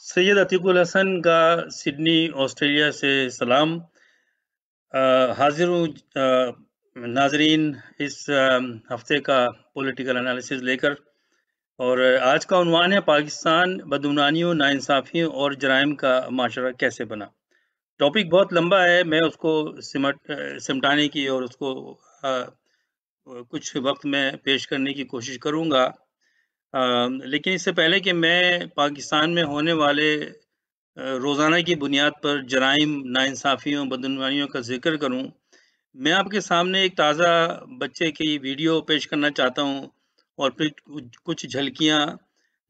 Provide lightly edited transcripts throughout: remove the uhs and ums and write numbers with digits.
सैयद अतीकुल हसन का Sydney Australia से सलाम। हाजिर हूँ नाजरीन इस हफ्ते का पॉलिटिकल एनालिसिस लेकर। और आज का उन्वान है पाकिस्तान बदउनवानियों, नाइंसाफियों और जराइम का माशरा कैसे बना। टॉपिक बहुत लंबा है, मैं उसको सिमटाने की और उसको कुछ वक्त में पेश करने की कोशिश करूँगा। लेकिन इससे पहले कि मैं पाकिस्तान में होने वाले रोज़ाना की बुनियाद पर जराइम, नाइंसाफ़ियों, बदउनवानियों का ज़िक्र करूँ, मैं आपके सामने एक ताज़ा बच्चे की वीडियो पेश करना चाहता हूँ और फिर कुछ झलकियाँ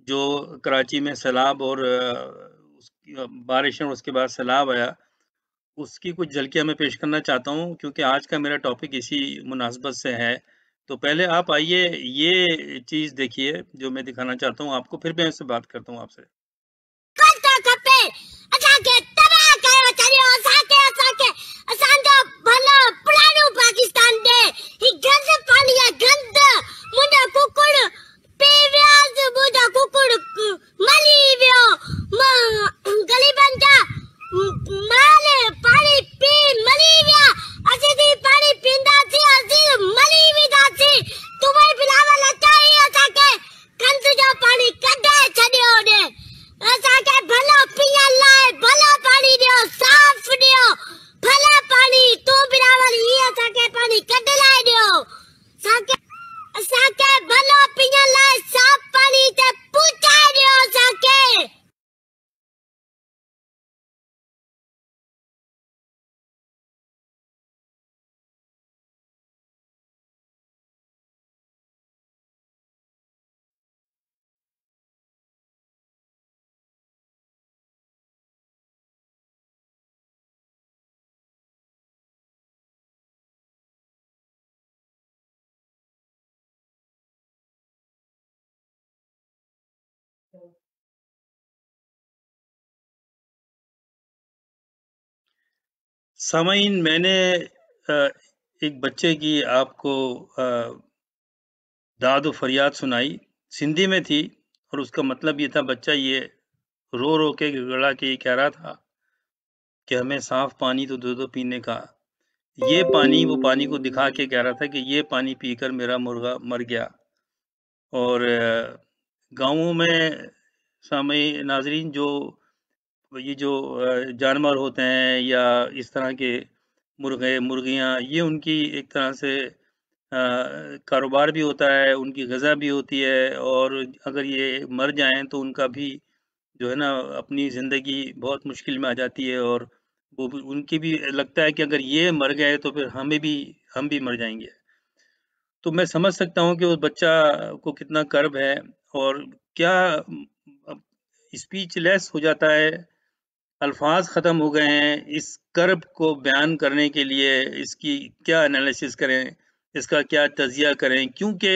जो कराची में सैलाब और बारिश और उसके बाद सैलाब आया, उसकी कुछ झलकियाँ मैं पेश करना चाहता हूँ क्योंकि आज का मेरा टॉपिक इसी मुनासबत से है। तो पहले आप आइए ये चीज़ देखिए जो मैं दिखाना चाहता हूँ आपको, फिर मैं इससे बात करता हूँ आपसे। सामाईन, मैंने एक बच्चे की आपको दाद व फरियाद सुनाई, सिंधी में थी और उसका मतलब ये था, बच्चा ये रो रो के गिड़गिड़ा के ये कह रहा था कि हमें साफ पानी तो दे दो पीने का। ये पानी वो पानी को दिखा के कह रहा था कि ये पानी पीकर मेरा मुर्गा मर गया। और गाँवों में सामई नाजरीन जो ये जो जानवर होते हैं या इस तरह के मुर्गे मुर्गियाँ, ये उनकी एक तरह से कारोबार भी होता है, उनकी ग़िज़ा भी होती है और अगर ये मर जाएँ तो उनका भी जो है ना अपनी ज़िंदगी बहुत मुश्किल में आ जाती है और वो भी उनकी भी लगता है कि अगर ये मर गए तो फिर हम भी मर जाएँगे। तो मैं समझ सकता हूँ कि उस बच्चा को कितना कर्ब है और क्या अब स्पीचलेस हो जाता है, अल्फ़ाज़ ख़त्म हो गए हैं इस कर्ब को बयान करने के लिए, इसकी क्या एनालिसिस करें, इसका क्या तज़िया करें, क्योंकि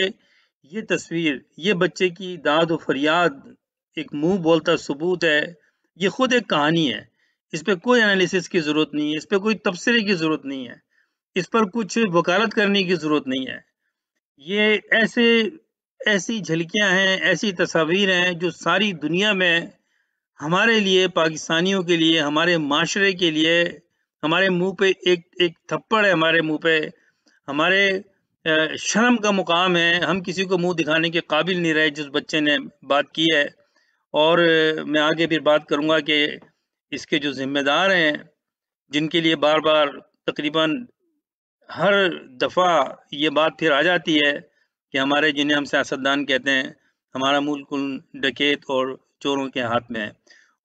ये तस्वीर, ये बच्चे की दाद व फ़रियाद एक मुँह बोलता सबूत है, ये खुद एक कहानी है। इस पे कोई एनालिसिस की ज़रूरत नहीं है, इस पे कोई तबसरे की ज़रूरत नहीं है, इस पर कुछ वकालत करने की ज़रूरत नहीं है। ये ऐसी झलकियाँ हैं, ऐसी तस्वीर हैं जो सारी दुनिया में हमारे लिए, पाकिस्तानियों के लिए, हमारे माशरे के लिए, हमारे मुँह पे एक एक थप्पड़ है, हमारे मुँह पे, हमारे शर्म का मुकाम है, हम किसी को मुँह दिखाने के काबिल नहीं रहे जिस बच्चे ने बात की है। और मैं आगे फिर बात करूँगा कि इसके जो ज़िम्मेदार हैं, जिनके लिए बार-बार तकरीबन हर दफ़ा ये बात फिर आ जाती है कि हमारे जिन्हें हम सियासतदान कहते हैं, हमारा मुल्क उन डकैत और चोरों के हाथ में है।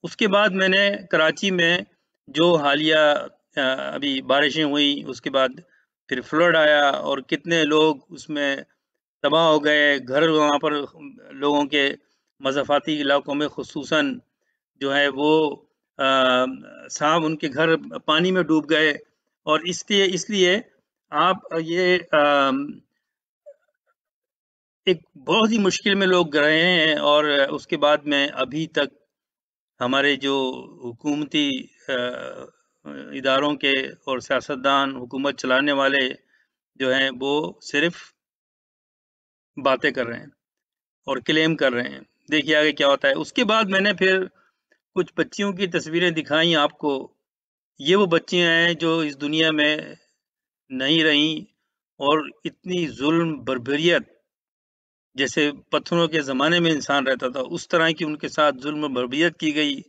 उसके बाद मैंने कराची में जो हालिया अभी बारिशें हुई, उसके बाद फिर फ्लड आया और कितने लोग उसमें तबाह हो गए, घर वहाँ पर लोगों के मज़ाफ़ाती इलाकों में ख़ुसूसन जो है वो साहब उनके घर पानी में डूब गए और इसलिए इसलिए आप ये एक बहुत ही मुश्किल में लोग रहे हैं और उसके बाद में अभी तक हमारे जो हुकूमती इदारों के और सियासतदान, हुकूमत चलाने वाले जो हैं, वो सिर्फ़ बातें कर रहे हैं और क्लेम कर रहे हैं। देखिए आगे क्या होता है। उसके बाद मैंने फिर कुछ बच्चियों की तस्वीरें दिखाई आपको। ये वो बच्चियां हैं जो इस दुनिया में नहीं रहीं और इतनी जुल्म बर्बरियत, जैसे पत्थरों के ज़माने में इंसान रहता था, उस तरह की उनके साथ जुल्म बर्बरियत की गई,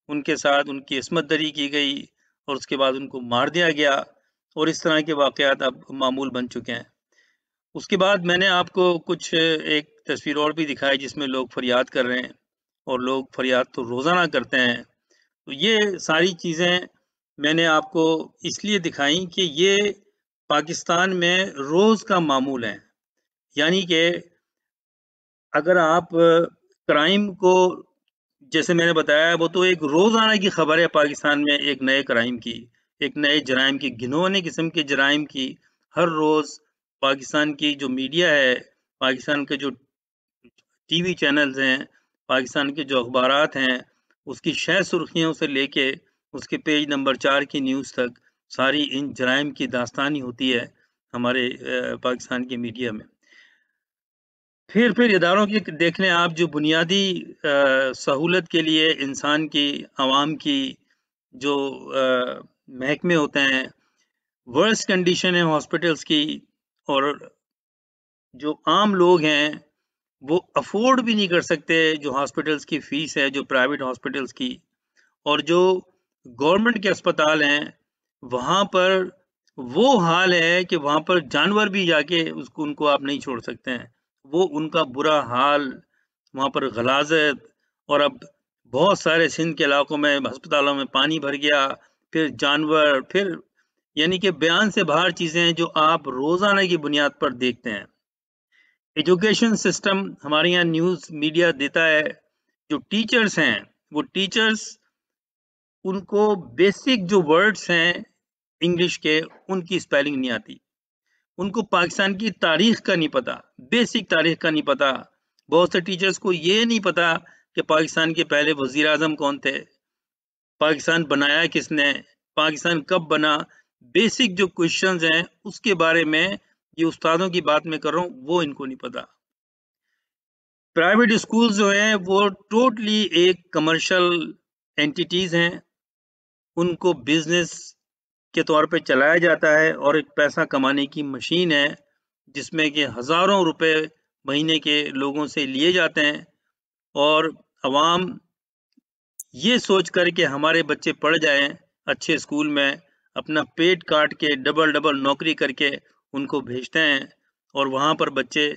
उनके साथ उनकी इस्मत दरी की गई और उसके बाद उनको मार दिया गया और इस तरह के वाक़यात अब मामूल बन चुके हैं। उसके बाद मैंने आपको कुछ एक तस्वीर और भी दिखाई जिसमें लोग फरियाद कर रहे हैं और लोग फरियाद तो रोज़ाना करते हैं। तो ये सारी चीज़ें मैंने आपको इसलिए दिखाई कि ये पाकिस्तान में रोज़ का मामूल है। यानी कि अगर आप क्राइम को, जैसे मैंने बताया, वो तो एक रोज़ाना की खबर है पाकिस्तान में एक नए क्राइम की, एक नए जराइम की, घिनौने किस्म के जराइम की। हर रोज़ पाकिस्तान की जो मीडिया है, पाकिस्तान के जो टीवी चैनल्स हैं, पाकिस्तान के जो अखबारात हैं, उसकी शह सुर्खियों से लेके उसके पेज नंबर 4 की न्यूज़ तक सारी इन जराइम की दास्तानी होती है हमारे पाकिस्तान की मीडिया में। फिर इदारों की देख लें आप, जो बुनियादी सहूलत के लिए इंसान की, आवाम की जो महकमे होते हैं, वर्स्ट कंडीशन है हॉस्पिटल्स की, और जो आम लोग हैं वो अफोर्ड भी नहीं कर सकते जो हॉस्पिटल्स की फीस है, जो प्राइवेट हॉस्पिटल्स की। और जो गवर्नमेंट के अस्पताल हैं, वहाँ पर वो हाल है कि वहाँ पर जानवर भी जाके उसको उनको आप नहीं छोड़ सकते हैं। वो उनका बुरा हाल, वहाँ पर गलाज़त, और अब बहुत सारे सिंध के इलाकों में अस्पतालों में पानी भर गया, फिर जानवर, फिर यानी कि बयान से बाहर चीज़ें हैं जो आप रोज़ाना की बुनियाद पर देखते हैं। एजुकेशन सिस्टम हमारे यहाँ न्यूज़ मीडिया देता है, जो टीचर्स हैं, वो टीचर्स, उनको बेसिक जो वर्ड्स हैं इंग्लिश के, उनकी स्पेलिंग नहीं आती। उनको पाकिस्तान की तारीख का नहीं पता, बेसिक तारीख का नहीं पता। बहुत से टीचर्स को ये नहीं पता कि पाकिस्तान के पहले वजीर आजम कौन थे, पाकिस्तान बनाया किसने, पाकिस्तान कब बना। बेसिक जो क्वेश्चंस हैं उसके बारे में, ये उस्तादों की बात मैं कर रहा हूँ, वो इनको नहीं पता। प्राइवेट स्कूल जो हैं वो टोटली एक कमर्शियल एंटिटीज हैं, उनको बिजनेस के तौर पे चलाया जाता है और एक पैसा कमाने की मशीन है जिसमें कि हजारों रुपए महीने के लोगों से लिए जाते हैं। और अवाम ये सोच कर के हमारे बच्चे पढ़ जाएं अच्छे स्कूल में, अपना पेट काट के डबल डबल नौकरी करके उनको भेजते हैं, और वहाँ पर बच्चे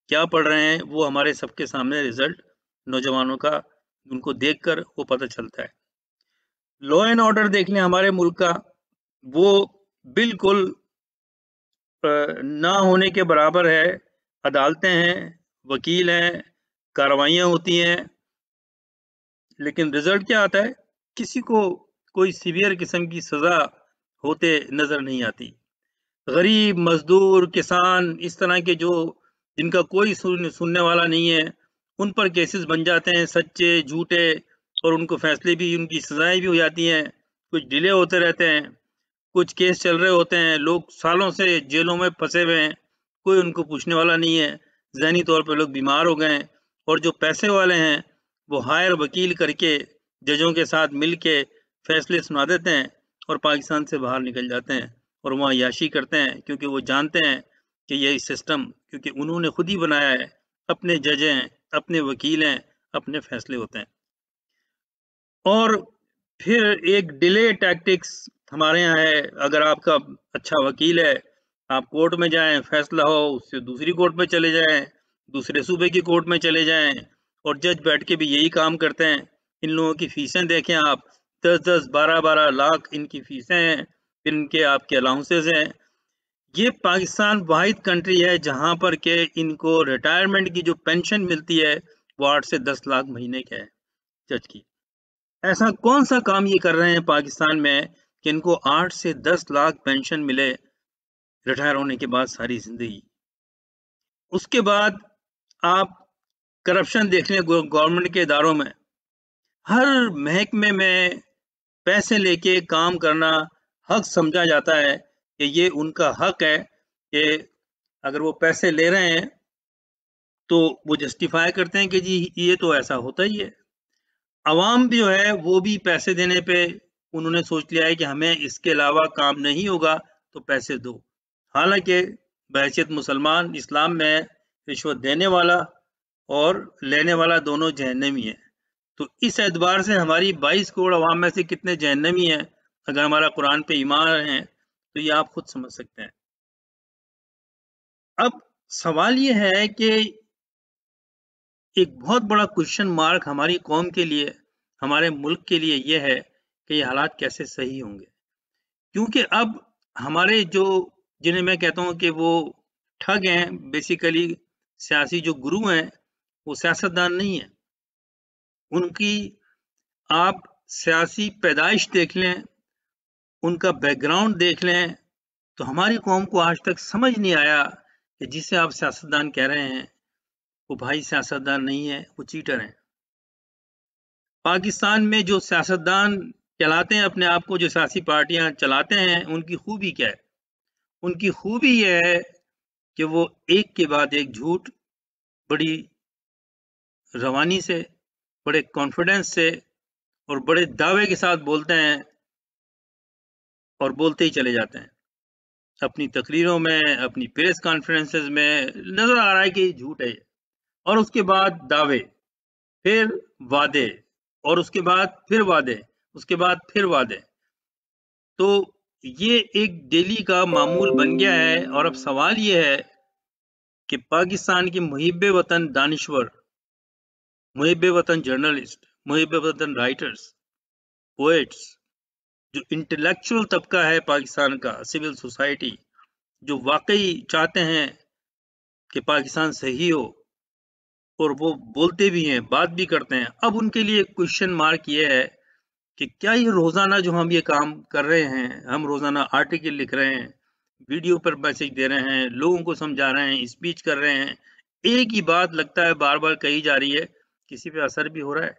क्या पढ़ रहे हैं वो हमारे सबके सामने रिजल्ट नौजवानों का, उनको देखकर वो पता चलता है। लॉ एंड ऑर्डर देख लें हमारे मुल्क का, वो बिल्कुल ना होने के बराबर है। अदालतें हैं, वकील हैं, कार्रवाइयाँ होती हैं, लेकिन रिजल्ट क्या आता है? किसी को कोई सीवियर किस्म की सजा होते नजर नहीं आती। गरीब, मजदूर, किसान, इस तरह के जो जिनका कोई सुनने वाला नहीं है, उन पर केसेस बन जाते हैं सच्चे झूठे, और उनको फैसले भी, उनकी सजाएं भी हो जाती हैं। कुछ डिले होते रहते हैं, कुछ केस चल रहे होते हैं, लोग सालों से जेलों में फंसे हुए हैं, कोई उनको पूछने वाला नहीं है। जहनी तौर पे लोग बीमार हो गए हैं, और जो पैसे वाले हैं वो हायर वकील करके जजों के साथ मिल के फैसले सुना देते हैं और पाकिस्तान से बाहर निकल जाते हैं और वहाँ याशी करते हैं, क्योंकि वो जानते हैं कि यही सिस्टम, क्योंकि उन्होंने खुद ही बनाया है, अपने जज हैं, अपने वकील हैं, अपने फैसले होते हैं। और फिर एक डिले टैक्टिक्स हमारे यहाँ है। अगर आपका अच्छा वकील है, आप कोर्ट में जाएं, फैसला हो, उससे दूसरी कोर्ट में चले जाएं, दूसरे सूबे की कोर्ट में चले जाएं, और जज बैठ के भी यही काम करते हैं। इन लोगों की फीसें देखें आप, 10-10, 12-12 लाख इनकी फीसें हैं, फिर इनके आपके अलाउंसेस हैं। ये पाकिस्तान वाहिद कंट्री है जहां पर के इनको रिटायरमेंट की जो पेंशन मिलती है वो 8 से 10 लाख महीने का है जज की। ऐसा कौन सा काम ये कर रहे हैं पाकिस्तान में कि इनको 8 से 10 लाख पेंशन मिले रिटायर होने के बाद सारी जिंदगी। उसके बाद आप करप्शन देख लें गवर्नमेंट के इदारों में, हर महकमे में पैसे लेके काम करना हक समझा जाता है कि ये उनका हक है कि अगर वो पैसे ले रहे हैं तो वो जस्टिफाई करते हैं कि जी ये तो ऐसा होता ही है। अवाम जो है वो भी पैसे देने पे उन्होंने सोच लिया है कि हमें इसके अलावा काम नहीं होगा तो पैसे दो। हालांकि बहैसियत मुसलमान इस्लाम में रिश्वत देने वाला और लेने वाला दोनों जहन्नमी है। तो इस एतबार से हमारी 22 करोड़ अवाम में से कितने जहन्नमी हैं, अगर हमारा कुरान पे ईमान है तो ये आप खुद समझ सकते हैं। अब सवाल ये है कि एक बहुत बड़ा क्वेश्चन मार्क हमारी कौम के लिए, हमारे मुल्क के लिए ये है कि ये हालात कैसे सही होंगे, क्योंकि अब हमारे जो, जिन्हें मैं कहता हूँ कि वो ठग हैं, बेसिकली सियासी जो गुरु हैं, वो सियासतदान नहीं है। उनकी आप सियासी पैदाइश देख लें, उनका बैकग्राउंड देख लें, तो हमारी कौम को आज तक समझ नहीं आया कि जिसे आप सियासतदान कह रहे हैं वो भाई सियासतदान नहीं है, वो चीटर हैं। पाकिस्तान में जो सियासतदान कहलाते हैं अपने आप को, जो सियासी पार्टियां चलाते हैं, उनकी खूबी क्या है? उनकी खूबी यह है कि वो एक के बाद एक झूठ बड़ी रवानी से, बड़े कॉन्फिडेंस से और बड़े दावे के साथ बोलते हैं और बोलते ही चले जाते हैं। अपनी तकरीरों में, अपनी प्रेस कॉन्फ्रेंसेस में नजर आ रहा है कि झूठ है। और उसके बाद दावे, फिर वादे, और उसके बाद फिर वादे, उसके बाद फिर वादे। तो ये एक डेली का मामूल बन गया है। और अब सवाल ये है कि पाकिस्तान के मुहिब्बे वतन दानिश्वर, मुहिब्बे वतन जर्नलिस्ट, मुहिब्बे वतन राइटर्स, पोएट्स, जो इंटेलेक्चुअल तबका है पाकिस्तान का, सिविल सोसाइटी, जो वाकई चाहते हैं कि पाकिस्तान सही हो और वो बोलते भी हैं, बात भी करते हैं, अब उनके लिए क्वेश्चन मार्क ये है कि क्या ये रोजाना जो हम ये काम कर रहे हैं, हम रोजाना आर्टिकल लिख रहे हैं, वीडियो पर मैसेज दे रहे हैं, लोगों को समझा रहे हैं, स्पीच कर रहे हैं, एक ही बात लगता है बार बार कही जा रही है, किसी पे असर भी हो रहा है?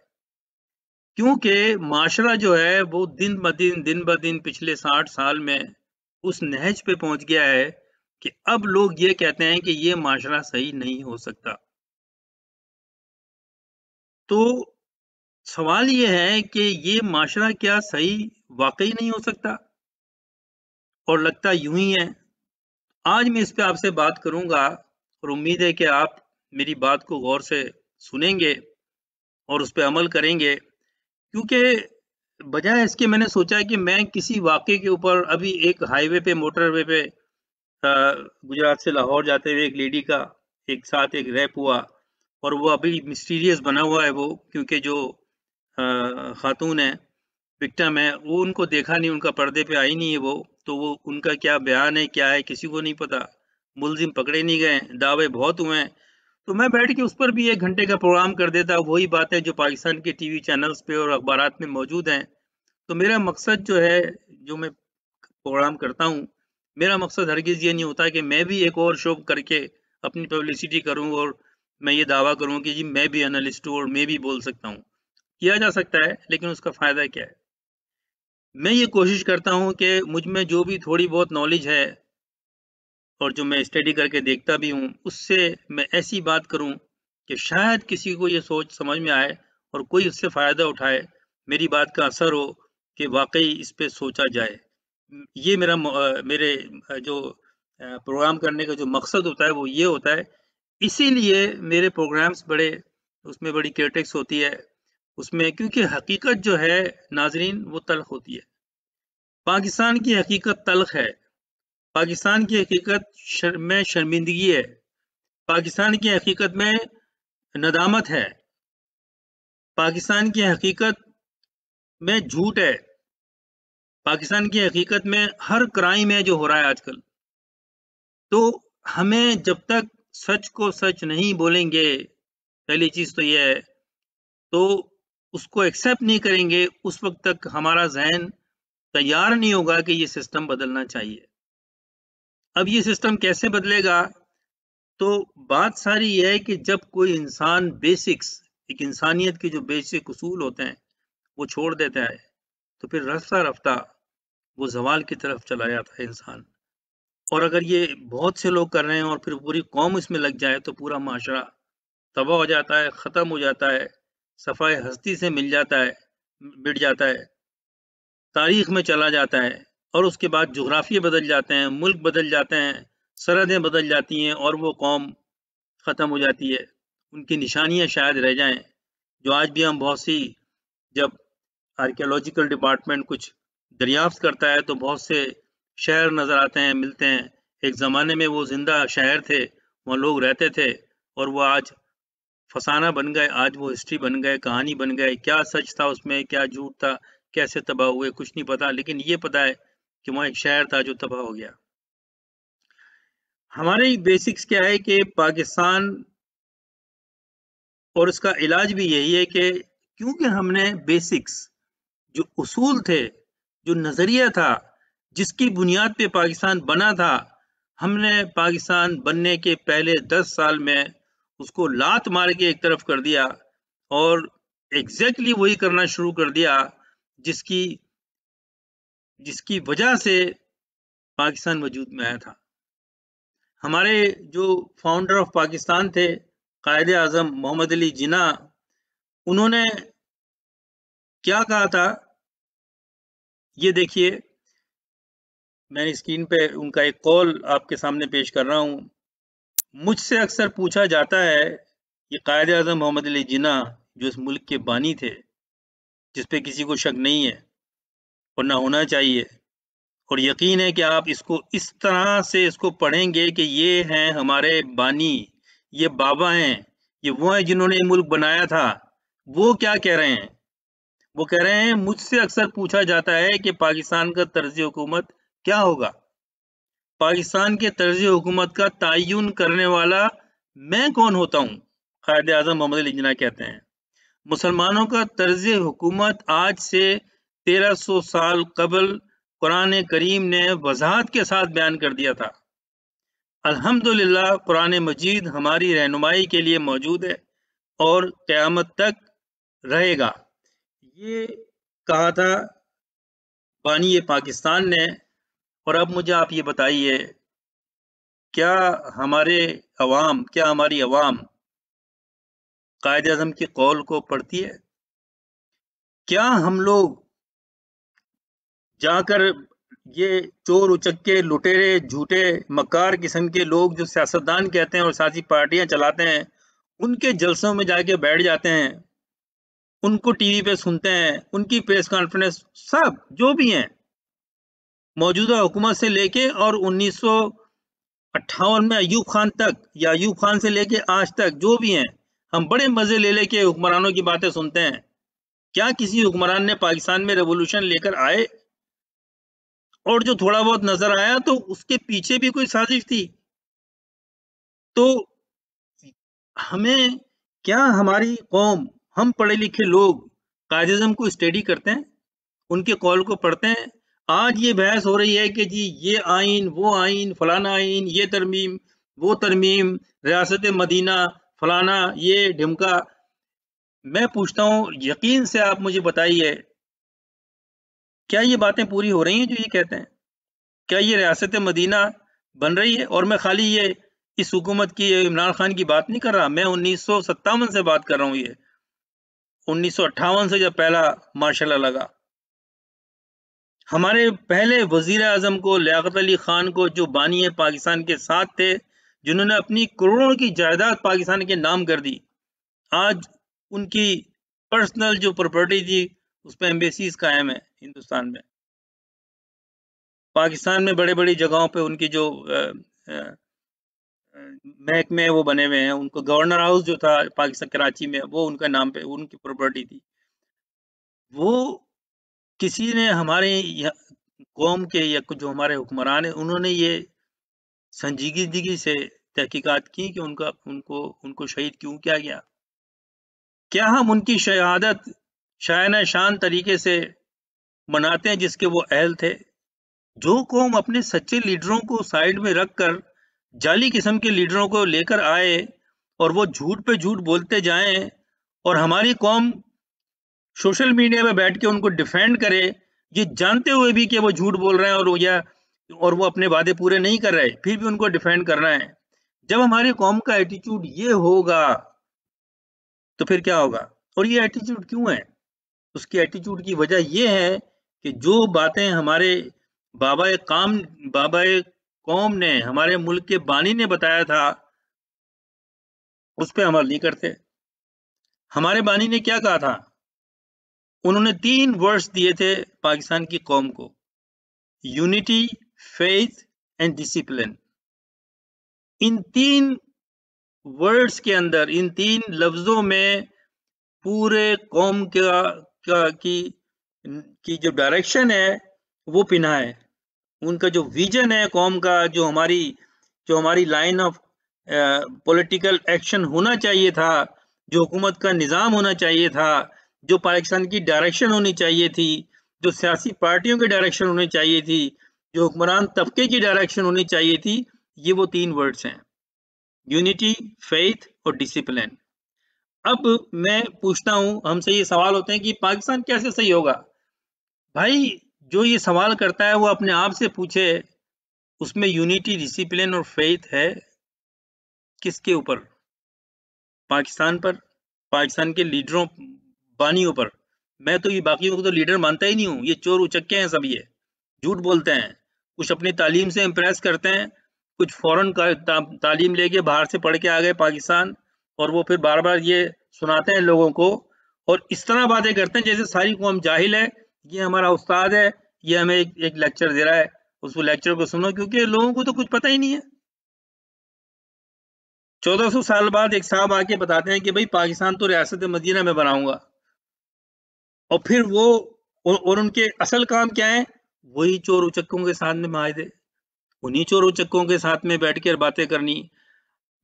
क्योंकि माशरा जो है वो दिन ब दिन पिछले 60 साल में उस नहज पे पहुंच गया है कि अब लोग ये कहते हैं कि ये माशरा सही नहीं हो सकता। तो सवाल ये है कि ये माशरा क्या सही वाकई नहीं हो सकता, और लगता यूं ही है। आज मैं इस पे आपसे बात करूंगा और उम्मीद है कि आप मेरी बात को गौर से सुनेंगे और उस पे अमल करेंगे, क्योंकि बजाय इसके मैंने सोचा कि मैं किसी वाक़े के ऊपर, अभी एक हाईवे पे, मोटरवे पे गुजरात से लाहौर जाते हुए एक लेडी का एक साथ एक रेप हुआ, और वो अभी मिस्टीरियस बना हुआ है वो, क्योंकि जो खातून है, विक्टिम है, वो उनको देखा नहीं, उनका पर्दे पे आई नहीं है वो, तो वो उनका क्या बयान है, क्या है, किसी को नहीं पता। मुलजिम पकड़े नहीं गए, दावे बहुत हुए हैं। तो मैं बैठ के उस पर भी 1 घंटे का प्रोग्राम कर देता, वही बातें जो पाकिस्तान के टीवी चैनल्स पे और अखबारात में मौजूद हैं। तो मेरा मकसद जो है, जो मैं प्रोग्राम करता हूँ, मेरा मकसद हरगिज़ ये नहीं होता कि मैं भी एक और शो करके अपनी पब्लिसिटी करूँ और मैं ये दावा करूँ कि जी मैं भी एनालिस्ट हूँ और मैं भी बोल सकता हूँ। किया जा सकता है, लेकिन उसका फ़ायदा क्या है? मैं ये कोशिश करता हूँ कि मुझ में जो भी थोड़ी बहुत नॉलेज है और जो मैं स्टडी करके देखता भी हूँ, उससे मैं ऐसी बात करूँ कि शायद किसी को ये सोच समझ में आए और कोई उससे फ़ायदा उठाए, मेरी बात का असर हो कि वाक़ई इस पे सोचा जाए। ये मेरे जो प्रोग्राम करने का जो मकसद होता है वो ये होता है। इसीलिए मेरे प्रोग्राम्स बड़े, उसमें बड़ी क्रिटिक्स होती है, उसमें, क्योंकि हकीकत जो है नाज़रीन वो तल्ख़ होती है। पाकिस्तान की हकीकत तल्ख़ है। पाकिस्तान की हकीकत में शर्मिंदगी है। पाकिस्तान की हकीकत में नदामत है। पाकिस्तान की हकीकत में झूठ है। पाकिस्तान की हकीकत में हर क्राइम है जो हो रहा है आजकल। तो हमें जब तक सच को सच नहीं बोलेंगे, पहली चीज़ तो ये है, तो उसको एक्सेप्ट नहीं करेंगे, उस वक़्त तक हमारा ज़हन तैयार नहीं होगा कि ये सिस्टम बदलना चाहिए। अब ये सिस्टम कैसे बदलेगा? तो बात सारी ये है कि जब कोई इंसान बेसिक्स, एक इंसानियत के जो बेसिक उसूल होते हैं, वो छोड़ देता है, तो फिर रफ्ता-रफ्ता वो ज़वाल की तरफ चला जाता है इंसान। और अगर ये बहुत से लोग कर रहे हैं और फिर पूरी कौम इसमें लग जाए, तो पूरा माशरा तबाह हो जाता है, ख़त्म हो जाता है, सफाए हस्ती से मिट जाता है, तारीख में चला जाता है, और उसके बाद जुग्राफिये बदल जाते हैं, मुल्क बदल जाते हैं, सरहदें बदल जाती हैं और वो कौम खत्म हो जाती है। उनकी निशानियां शायद रह जाएं, जो आज भी हम बहुत सी, जब आर्कियोलॉजिकल डिपार्टमेंट कुछ दरियाफ्त करता है तो बहुत से शहर नजर आते हैं, मिलते हैं। एक जमाने में वो जिंदा शहर थे, वहाँ लोग रहते थे, और वो आज फसाना बन गए, आज वो हिस्ट्री बन गए, कहानी बन गए। क्या सच था उसमें, क्या झूठ था, कैसे तबाह हुए, कुछ नहीं पता, लेकिन ये पता है कि वहाँ एक शहर था जो तबाह हो गया। हमारे बेसिक्स क्या है कि पाकिस्तान, और इसका इलाज भी यही है कि क्योंकि हमने बेसिक्स, जो उसूल थे, जो नजरिया था, जिसकी बुनियाद पे पाकिस्तान बना था, हमने पाकिस्तान बनने के पहले 10 साल में उसको लात मार के एक तरफ कर दिया और एग्जैक्टली वही करना शुरू कर दिया जिसकी जिसकी वजह से पाकिस्तान वजूद में आया था। हमारे जो फाउंडर ऑफ पाकिस्तान थे, कायदे आजम मोहम्मद अली जिन्ना, उन्होंने क्या कहा था, ये देखिए, मैंने स्क्रीन पे उनका एक कॉल आपके सामने पेश कर रहा हूं। मुझसे अक्सर पूछा जाता है, ये कायदे आजम मोहम्मद अली जिन्ना जो इस मुल्क के बानी थे, जिस पे किसी को शक नहीं है और ना होना चाहिए, और यकीन है कि आप इसको इस तरह से इसको पढ़ेंगे कि ये हैं हमारे बानी, ये बाबा हैं, ये वो हैं जिन्होंने ये मुल्क बनाया था। वो क्या कह रहे हैं? वो कह रहे हैं, मुझसे अक्सर पूछा जाता है कि पाकिस्तान का तर्ज हुकूमत क्या होगा। पाकिस्तान के तर्ज हुकूमत का तयन करने वाला मैं कौन होता हूँ? कायदे आजम मोहम्मद अली जिन्ना कहते हैं, मुसलमानों का तर्ज हुकूमत आज से 1300 साल कबल कुरान करीम ने वजाहत के साथ बयान कर दिया था। अल्हम्दुलिल्लाह कुरान मजीद हमारी रहनुमाई के लिए मौजूद है और क़यामत तक रहेगा। ये कहा था बानी पाकिस्तान ने। और अब मुझे आप ये बताइए, क्या हमारी अवाम कायदे आज़म के कौल को पढ़ती है? क्या हम लोग जाकर ये चोर उचक्के लुटेरे झूठे मक्कार किस्म के लोग जो सियासतदान कहते हैं और सियासी पार्टियां चलाते हैं, उनके जलसों में जाके बैठ जाते हैं, उनको टीवी पे सुनते हैं, उनकी प्रेस कॉन्फ्रेंस, सब जो भी हैं, मौजूदा हुकूमत से लेके और 1958 में अयूब खान तक, या अयूब खान से लेके आज तक जो भी हैं, हम बड़े मजे ले लेके हुक्मरानों की बातें सुनते हैं। क्या किसी हुक्मरान ने पाकिस्तान में रेवोल्यूशन लेकर आए? और जो थोड़ा बहुत नजर आया तो उसके पीछे भी कोई साजिश थी? तो हमें, क्या हमारी कौम, हम पढ़े लिखे लोग कायदे-ए-आज़म को स्टडी करते हैं, उनके कॉल को पढ़ते हैं? आज ये बहस हो रही है कि जी ये आइन, वो आइन, फलाना आइन, ये तरमीम, वो तरमीम, रियासत मदीना, फलाना, ये ढिमका। मैं पूछता हूँ, यकीन से आप मुझे बताइए, क्या ये बातें पूरी हो रही हैं जो ये कहते हैं? क्या ये रियासत मदीना बन रही है? और मैं खाली ये इस हुकूमत की, इमरान खान की बात नहीं कर रहा, मैं 1957 से बात कर रहा हूँ। ये 1958 से जब पहला मार्शल लॉ लगा, हमारे पहले वजीर आजम को, लियाकत अली खान को, जो बानी पाकिस्तान के साथ थे, जिन्होंने अपनी करोड़ों की जायदाद पाकिस्तान के नाम कर दी, आज उनकी पर्सनल जो प्रॉपर्टी थी उस पर एम्बेसीज कायम है हिंदुस्तान में। पाकिस्तान में बड़े बड़ी जगहों पे उनकी जो महकमे वो बने हुए हैं, उनको गवर्नर हाउस जो था पाकिस्तान कराची में, वो उनका नाम पे, उनकी प्रॉपर्टी थी। वो किसी ने हमारे कौम के या जो हमारे हुक्मरान है, उन्होंने ये संजीदगी से तहकीकात की कि उनको शहीद क्यों किया गया? क्या हम उनकी शहादत शायाना शान तरीके से मनाते हैं जिसके वो अहल थे? जो कौम अपने सच्चे लीडरों को साइड में रखकर जाली किस्म के लीडरों को लेकर आए और वो झूठ पे झूठ बोलते जाएं, और हमारी कौम सोशल मीडिया पे बैठ के उनको डिफेंड करे, ये जानते हुए भी कि वो झूठ बोल रहे हैं और वो अपने वादे पूरे नहीं कर रहे, फिर भी उनको डिफेंड करना है। जब हमारी कौम का एटीट्यूड ये होगा तो फिर क्या होगा? और ये एटीट्यूड क्यों है? उसकी एटीट्यूड की वजह ये है कि जो बातें हमारे बाबा कौम ने, हमारे मुल्क के बानी ने बताया था, उस पे अमल नहीं करते। हमारे बानी ने क्या कहा था? उन्होंने 3 वर्ड्स दिए थे पाकिस्तान की कौम को, unity, faith and discipline. In 3 words के अंदर, इन 3 लफ्जों में पूरे कौम की जो डायरेक्शन है वो पिना है। उनका जो विजन है कौम का, जो हमारी लाइन ऑफ पॉलिटिकल एक्शन होना चाहिए था, जो हुकूमत का निज़ाम होना चाहिए था, जो पाकिस्तान की डायरेक्शन होनी चाहिए थी, जो सियासी पार्टियों की डायरेक्शन होनी चाहिए थी, जो हुक्मरान तबके की डायरेक्शन होनी चाहिए थी, ये वो 3 वर्ड्स हैं, यूनिटी, फेथ और डिसिप्लिन। अब मैं पूछता हूं, हमसे ये सवाल होते हैं कि पाकिस्तान कैसे सही होगा? भाई, जो ये सवाल करता है वो अपने आप से पूछे, उसमें यूनिटी, डिसिप्लिन और फेथ है किसके ऊपर? पाकिस्तान पर, पाकिस्तान के लीडरों, बानियों पर। मैं तो ये बाकियों को तो लीडर मानता ही नहीं हूँ, ये चोर उचक्के हैं सब, ये झूठ बोलते हैं, कुछ अपनी तालीम से इम्प्रेस करते हैं, कुछ फॉरेन का तालीम लेके बाहर से पढ़ के आ गए पाकिस्तान, और वो फिर बार बार ये सुनाते हैं लोगों को, और इस तरह बातें करते हैं जैसे सारी कौम जाहिल है, ये हमारा उस्ताद है, ये हमें एक लेक्चर दे रहा है, उस लेक्चर को सुनो, क्योंकि लोगों को तो कुछ पता ही नहीं है। 1400 साल बाद एक साहब आके बताते हैं कि भाई पाकिस्तान तो रियासत मदीना में बनाऊंगा, और फिर वो और उनके असल काम क्या है? वही चोर उचक्कों के साथ में माहिदे, उन्हीं चोर उचक्कों के साथ में बैठ कर बातें करनी।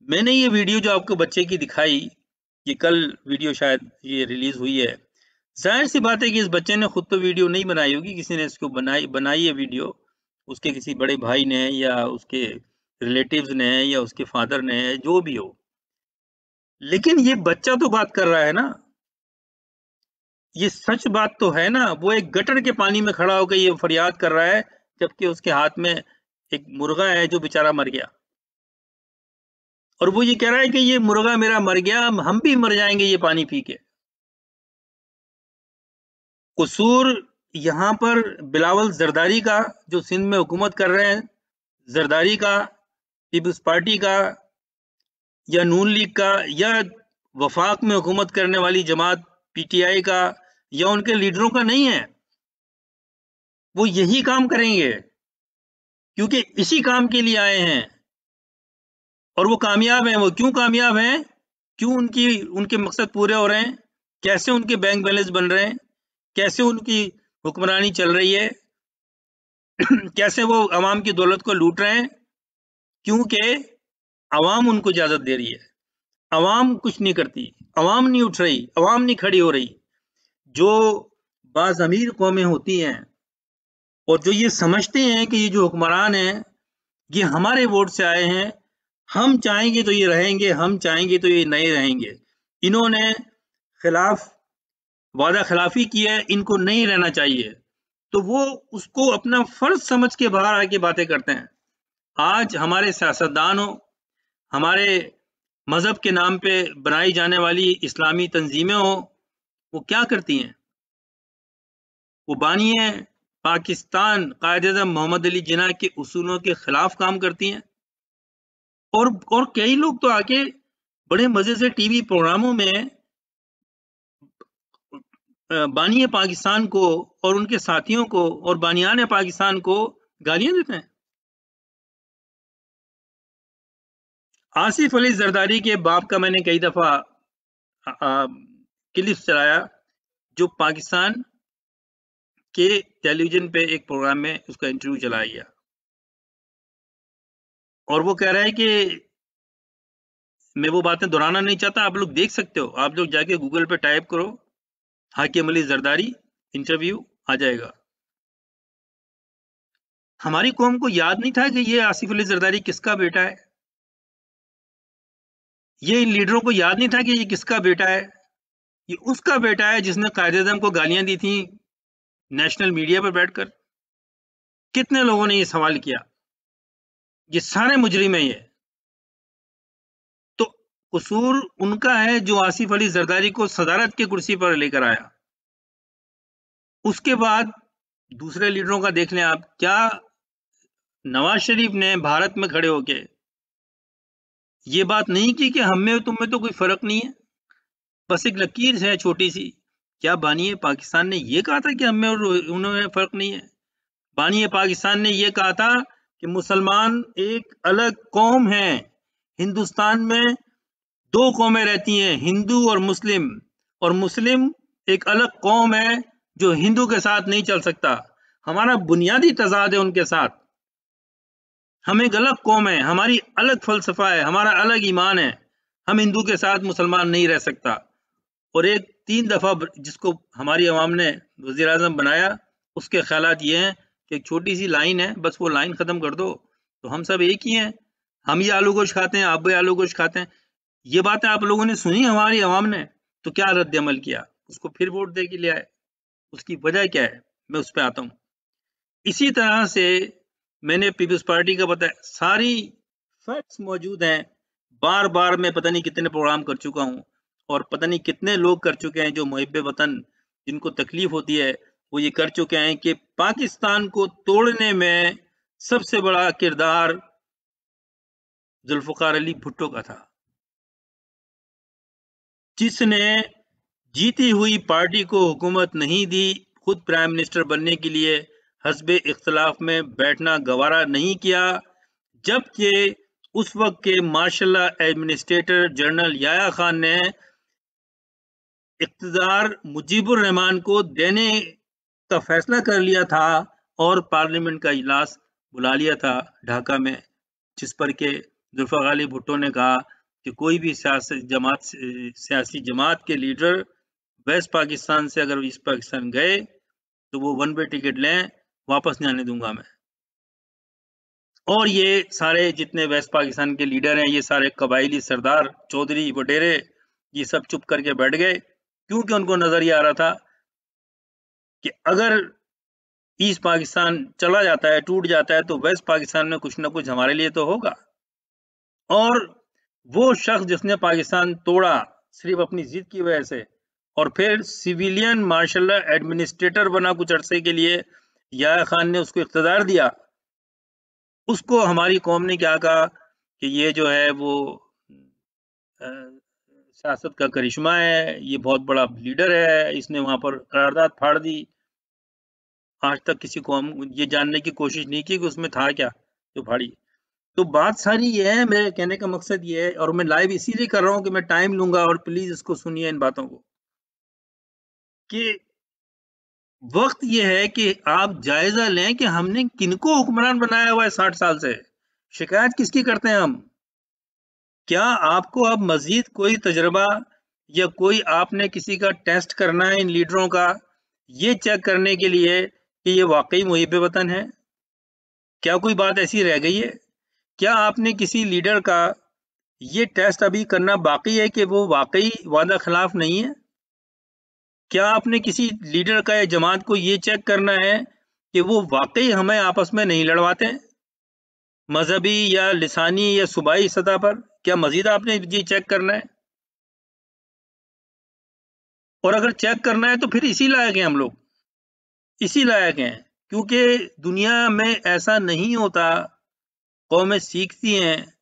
मैंने ये वीडियो जो आपको बच्चे की दिखाई, ये कल वीडियो शायद ये रिलीज हुई है, जाहिर सी बात है कि इस बच्चे ने खुद तो वीडियो नहीं बनाई होगी, किसी ने इसको बनाई है वीडियो, उसके किसी बड़े भाई ने या उसके रिलेटिव्स ने या उसके फादर ने, जो भी हो, लेकिन ये बच्चा तो बात कर रहा है ना, ये सच बात तो है ना। वो एक गटर के पानी में खड़ा होकर ये फरियाद कर रहा है, जबकि उसके हाथ में एक मुर्गा है जो बेचारा मर गया, और वो ये कह रहा है कि ये मुर्गा मेरा मर गया, हम भी मर जाएंगे ये पानी पी के। कसूर यहाँ पर बिलावल जरदारी का, जो सिंध में हुकूमत कर रहे हैं, जरदारी का, पीपल्स पार्टी का, या नून लीग का, या वफाक में हुकूमत करने वाली जमात पीटीआई का, या उनके लीडरों का नहीं है। वो यही काम करेंगे क्योंकि इसी काम के लिए आए हैं, और वो कामयाब हैं। वो क्यों कामयाब हैं? क्यों उनके मकसद पूरे हो रहे हैं? कैसे उनके बैंक बैलेंस बन रहे हैं? कैसे उनकी हुक्मरानी चल रही है? कैसे वो अवाम की दौलत को लूट रहे हैं? क्योंकि अवाम उनको इजाजत दे रही है। अवाम कुछ नहीं करती, अवाम नहीं उठ रही, अवाम नहीं खड़ी हो रही। जो बाज़मीर कौमें होती हैं और जो ये समझते हैं कि ये जो हुक्मरान हैं ये हमारे वोट से आए हैं, हम चाहेंगे तो ये रहेंगे, हम चाहेंगे तो ये नहीं रहेंगे, इन्होंने खिलाफ वादा खिलाफी की है, इनको नहीं रहना चाहिए, तो वो उसको अपना फर्ज समझ के बाहर आके बातें करते हैं। आज हमारे सियासतदान हो, हमारे मजहब के नाम पे बनाई जाने वाली इस्लामी तंजीमें हो, वो क्या करती हैं? वो बानिए पाकिस्तान कायद-ए-आज़म मोहम्मद अली जिन्ना के उसूलों के खिलाफ काम करती हैं, और कई लोग तो आके बड़े मजे से टीवी प्रोग्रामों में बानिए पाकिस्तान को और उनके साथियों को और बानियान पाकिस्तान को गालियां देते हैं। आसिफ अली जरदारी के बाप का मैंने कई दफा क्लिप चलाया, जो पाकिस्तान के टेलीविजन पे एक प्रोग्राम में उसका इंटरव्यू चलाया गया, और वो कह रहा है कि मैं वो बातें दोहराना नहीं चाहता, आप लोग देख सकते हो, आप लोग जाके गूगल पे टाइप करो हाकिम अली जरदारी इंटरव्यू, आ जाएगा। हमारी कौम को याद नहीं था कि ये आसिफ अली जरदारी किसका बेटा है, ये इन लीडरों को याद नहीं था कि ये किसका बेटा है। ये उसका बेटा है जिसने कायद-ए-आज़म को गालियां दी थी नेशनल मीडिया पर बैठकर। कितने लोगों ने ये सवाल किया? ये सारे मुजरिम है ये। तो कसूर उनका है जो आसिफ अली जरदारी को सदारत की कुर्सी पर लेकर आया। उसके बाद दूसरे लीडरों का देख लें आप, क्या नवाज शरीफ ने भारत में खड़े होके ये बात नहीं की कि हम में तुम में तो कोई फर्क नहीं है, बस एक लकीर है छोटी सी। क्या बानी पाकिस्तान ने ये कहा था कि हम में और उन्होंने फर्क नहीं है? बानी पाकिस्तान ने ये कहा था कि मुसलमान एक अलग कौम है, हिंदुस्तान में दो कौमें रहती हैं, हिंदू और मुस्लिम एक अलग कौम है जो हिंदू के साथ नहीं चल सकता। हमारा बुनियादी तजाद है उनके साथ, हम एक अलग कौम है, हमारी अलग फलसफा है, हमारा अलग ईमान है, हम हिंदू के साथ मुसलमान नहीं रह सकता। और एक 3 दफा जिसको हमारी अवाम ने वजीर आजम बनाया, उसके ख्यालात ये हैं कि एक छोटी सी लाइन है, बस वो लाइन खत्म कर दो तो हम सब एक ही हैं, हम ये आलू गोश्त खाते हैं, आप भी आलू गोश्त खाते हैं। ये बातें आप लोगों ने सुनी हमारी अवाम ने, तो क्या रद्द अमल किया? उसको फिर वोट दे के ले आए। उसकी वजह क्या है, मैं उस पर आता हूँ। इसी तरह से मैंने पीपल्स पार्टी का बताया, सारी फैक्ट्स मौजूद हैं, बार बार मैं पता नहीं कितने प्रोग्राम कर चुका हूँ और पता नहीं कितने लोग कर चुके हैं जो मुहिब्बे वतन जिनको तकलीफ होती है वो ये कर चुके हैं कि पाकिस्तान को तोड़ने में सबसे बड़ा किरदार जुल्फकार अली भुट्टो का था, जिसने जीती हुई पार्टी को हुकूमत नहीं दी, खुद प्राइम मिनिस्टर बनने के लिए हस्बे इख्तलाफ में बैठना गवारा नहीं किया, जबकि उस वक्त के मार्शल एडमिनिस्ट्रेटर जनरल याया खान ने इख्तियार मुजीबुर रहमान को देने का फैसला कर लिया था और पार्लियामेंट का इजलास बुला लिया था ढाका में, जिस पर के जुल्फकार अली भुट्टो ने कहा कि कोई भी सियासी जमात के लीडर वेस्ट पाकिस्तान से अगर ईस्ट पाकिस्तान गए तो वो 1 वे टिकट लें, वापस नहीं आने दूंगा मैं। और ये सारे जितने वेस्ट पाकिस्तान के लीडर हैं, ये सारे कबायली सरदार, चौधरी, वडेरे, ये सब चुप करके बैठ गए, क्योंकि उनको नजर ये आ रहा था कि अगर ईस्ट पाकिस्तान चला जाता है, टूट जाता है, तो वेस्ट पाकिस्तान में कुछ ना कुछ हमारे लिए तो होगा। और वो शख्स जिसने पाकिस्तान तोड़ा सिर्फ अपनी जिद की वजह से और फिर सिविलियन मार्शल एडमिनिस्ट्रेटर बना कुछ अरसे के लिए, याया खान ने उसको इख्तियार दिया, उसको हमारी कौम ने क्या कहा कि ये जो है वो सियासत का करिश्मा है, ये बहुत बड़ा लीडर है, इसने वहां पर करारदाद फाड़ दी। आज तक किसी कौम ये जानने की कोशिश नहीं की कि उसमें था क्या जो फाड़ी। तो बात सारी ये है, मेरे कहने का मकसद ये है, और मैं लाइव इसीलिए कर रहा हूँ कि मैं टाइम लूंगा और प्लीज इसको सुनिए इन बातों को, कि वक्त ये है कि आप जायजा लें कि हमने किनको हुक्मरान बनाया हुआ है 60 साल से। शिकायत किसकी करते हैं हम? क्या आपको अब मजीद कोई तजर्बा या कोई आपने किसी का टेस्ट करना है इन लीडरों का, ये चेक करने के लिए कि ये वाकई मुहिब्बे वतन है? क्या कोई बात ऐसी रह गई है? क्या आपने किसी लीडर का ये टेस्ट अभी करना बाकी है कि वो वाकई वादा खिलाफ नहीं है? क्या आपने किसी लीडर का या जमात को ये चेक करना है कि वो वाकई हमें आपस में नहीं लड़वाते, मजहबी या लिसानी या सूबाई सतह पर? क्या मजीद आपने ये चेक करना है? और अगर चेक करना है तो फिर इसी लायक हैं हम लोग, इसी लायक हैं, क्योंकि दुनिया में ऐसा नहीं होता, कौमें सीखती हैं।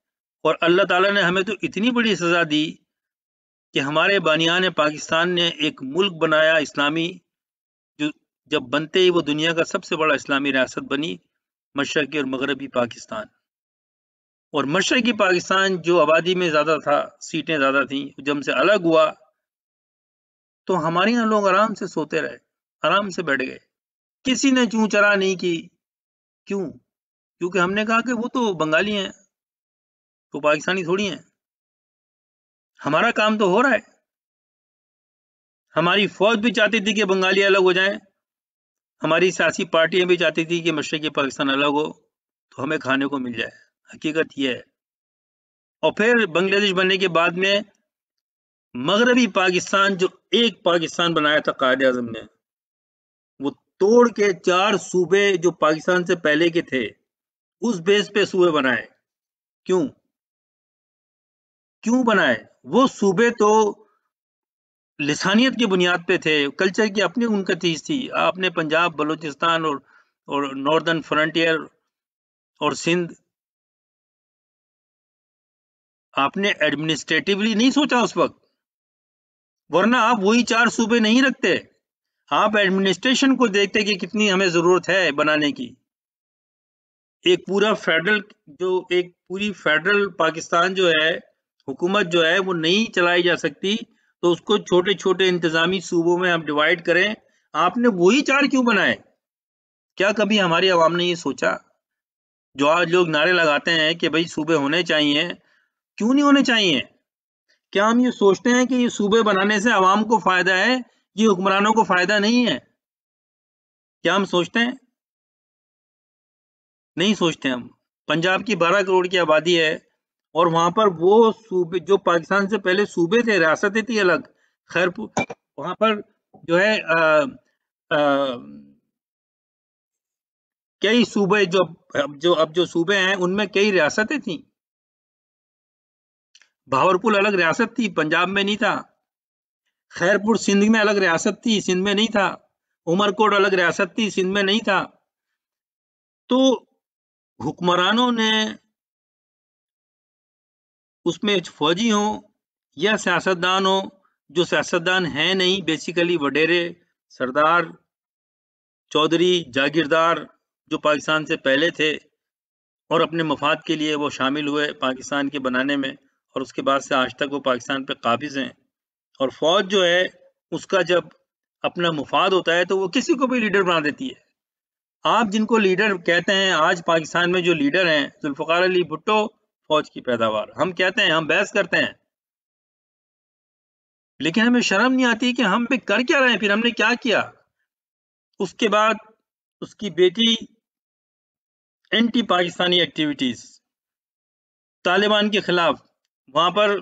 और अल्लाह ताला ने हमें तो इतनी बड़ी सजा दी कि हमारे बानियान पाकिस्तान ने एक मुल्क बनाया इस्लामी, जो जब बनते ही वो दुनिया का सबसे बड़ा इस्लामी रियासत बनी, मशरकी और मगरबी पाकिस्तान। और मशरकी पाकिस्तान जो आबादी में ज्यादा था, सीटें ज्यादा थी, जब हमसे अलग हुआ तो हमारे यहाँ लोग आराम से सोते रहे, आराम से बैठ गए, किसी ने चूं चरा नहीं की। क्यों? क्योंकि हमने कहा कि वो तो बंगाली हैं, तो पाकिस्तानी थोड़ी हैं, हमारा काम तो हो रहा है। हमारी फौज भी चाहती थी कि बंगाली अलग हो जाएं, हमारी सियासी पार्टियां भी चाहती थी कि मशरकी पाकिस्तान अलग हो तो हमें खाने को मिल जाए। हकीकत यह है। और फिर बांग्लादेश बनने के बाद में मगरबी पाकिस्तान, जो एक पाकिस्तान बनाया था कायद आजम ने, वो तोड़ के 4 सूबे जो पाकिस्तान से पहले के थे उस बेस पे सूबे बनाए। क्यों? क्यों बनाए? वो सूबे तो लिसानियत की बुनियाद पे थे, कल्चर की अपनी उनका चीज थी। आपने पंजाब, बलूचिस्तान और नॉर्दर्न फ्रंटियर और सिंध, आपने एडमिनिस्ट्रेटिवली नहीं सोचा उस वक्त, वरना आप वही 4 सूबे नहीं रखते। आप एडमिनिस्ट्रेशन को देखते कि कितनी हमें जरूरत है बनाने की। एक पूरा फेडरल, जो एक पूरी फेडरल पाकिस्तान जो है, हुकूमत जो है वो नहीं चलाई जा सकती, तो उसको छोटे छोटे इंतजामी सूबों में हम डिवाइड करें। आपने वही 4 क्यों बनाए? क्या कभी हमारी आवाम ने ये सोचा? जो आज लोग नारे लगाते हैं कि भाई सूबे होने चाहिए, क्यों नहीं होने चाहिए? क्या हम ये सोचते हैं कि ये सूबे बनाने से आवाम को फायदा है, ये हुक्मरानों को फायदा नहीं है? क्या हम सोचते हैं? नहीं सोचते हम। पंजाब की 12 करोड़ की आबादी है, और वहां पर वो सूबे जो पाकिस्तान से पहले सूबे थे, रियासतें थी अलग, खैरपुर, वहां पर जो है आ, कई सूबे, जो सूबे हैं उनमें कई रियासतें थी। भावलपुर अलग रियासत थी, पंजाब में नहीं था। खैरपुर सिंध में अलग रियासत थी, सिंध में नहीं था। उमरकोट अलग रियासत थी, सिंध में नहीं था। तो हुक्मरानों ने, उसमें फौजी हो या सियासतदान हो, जो सियासतदान है नहीं, बेसिकली वडेरे, सरदार, चौधरी, जागीरदार, जो पाकिस्तान से पहले थे और अपने मफाद के लिए वो शामिल हुए पाकिस्तान के बनाने में, और उसके बाद से आज तक वो पाकिस्तान पे काबिज हैं। और फौज जो है, उसका जब अपना मुफाद होता है तो वो किसी को भी लीडर बना देती है। आप जिनको लीडर कहते हैं, आज पाकिस्तान में जो लीडर हैं, जुल्फकार अली भुट्टो, फौज की पैदावार। हम कहते हैं, हम बहस करते हैं, लेकिन हमें शर्म नहीं आती कि हम पे कर क्या रहे हैं, फिर हमने क्या किया। उसके बाद उसकी बेटी, एंटी पाकिस्तानी एक्टिविटीज, तालिबान के खिलाफ, वहां पर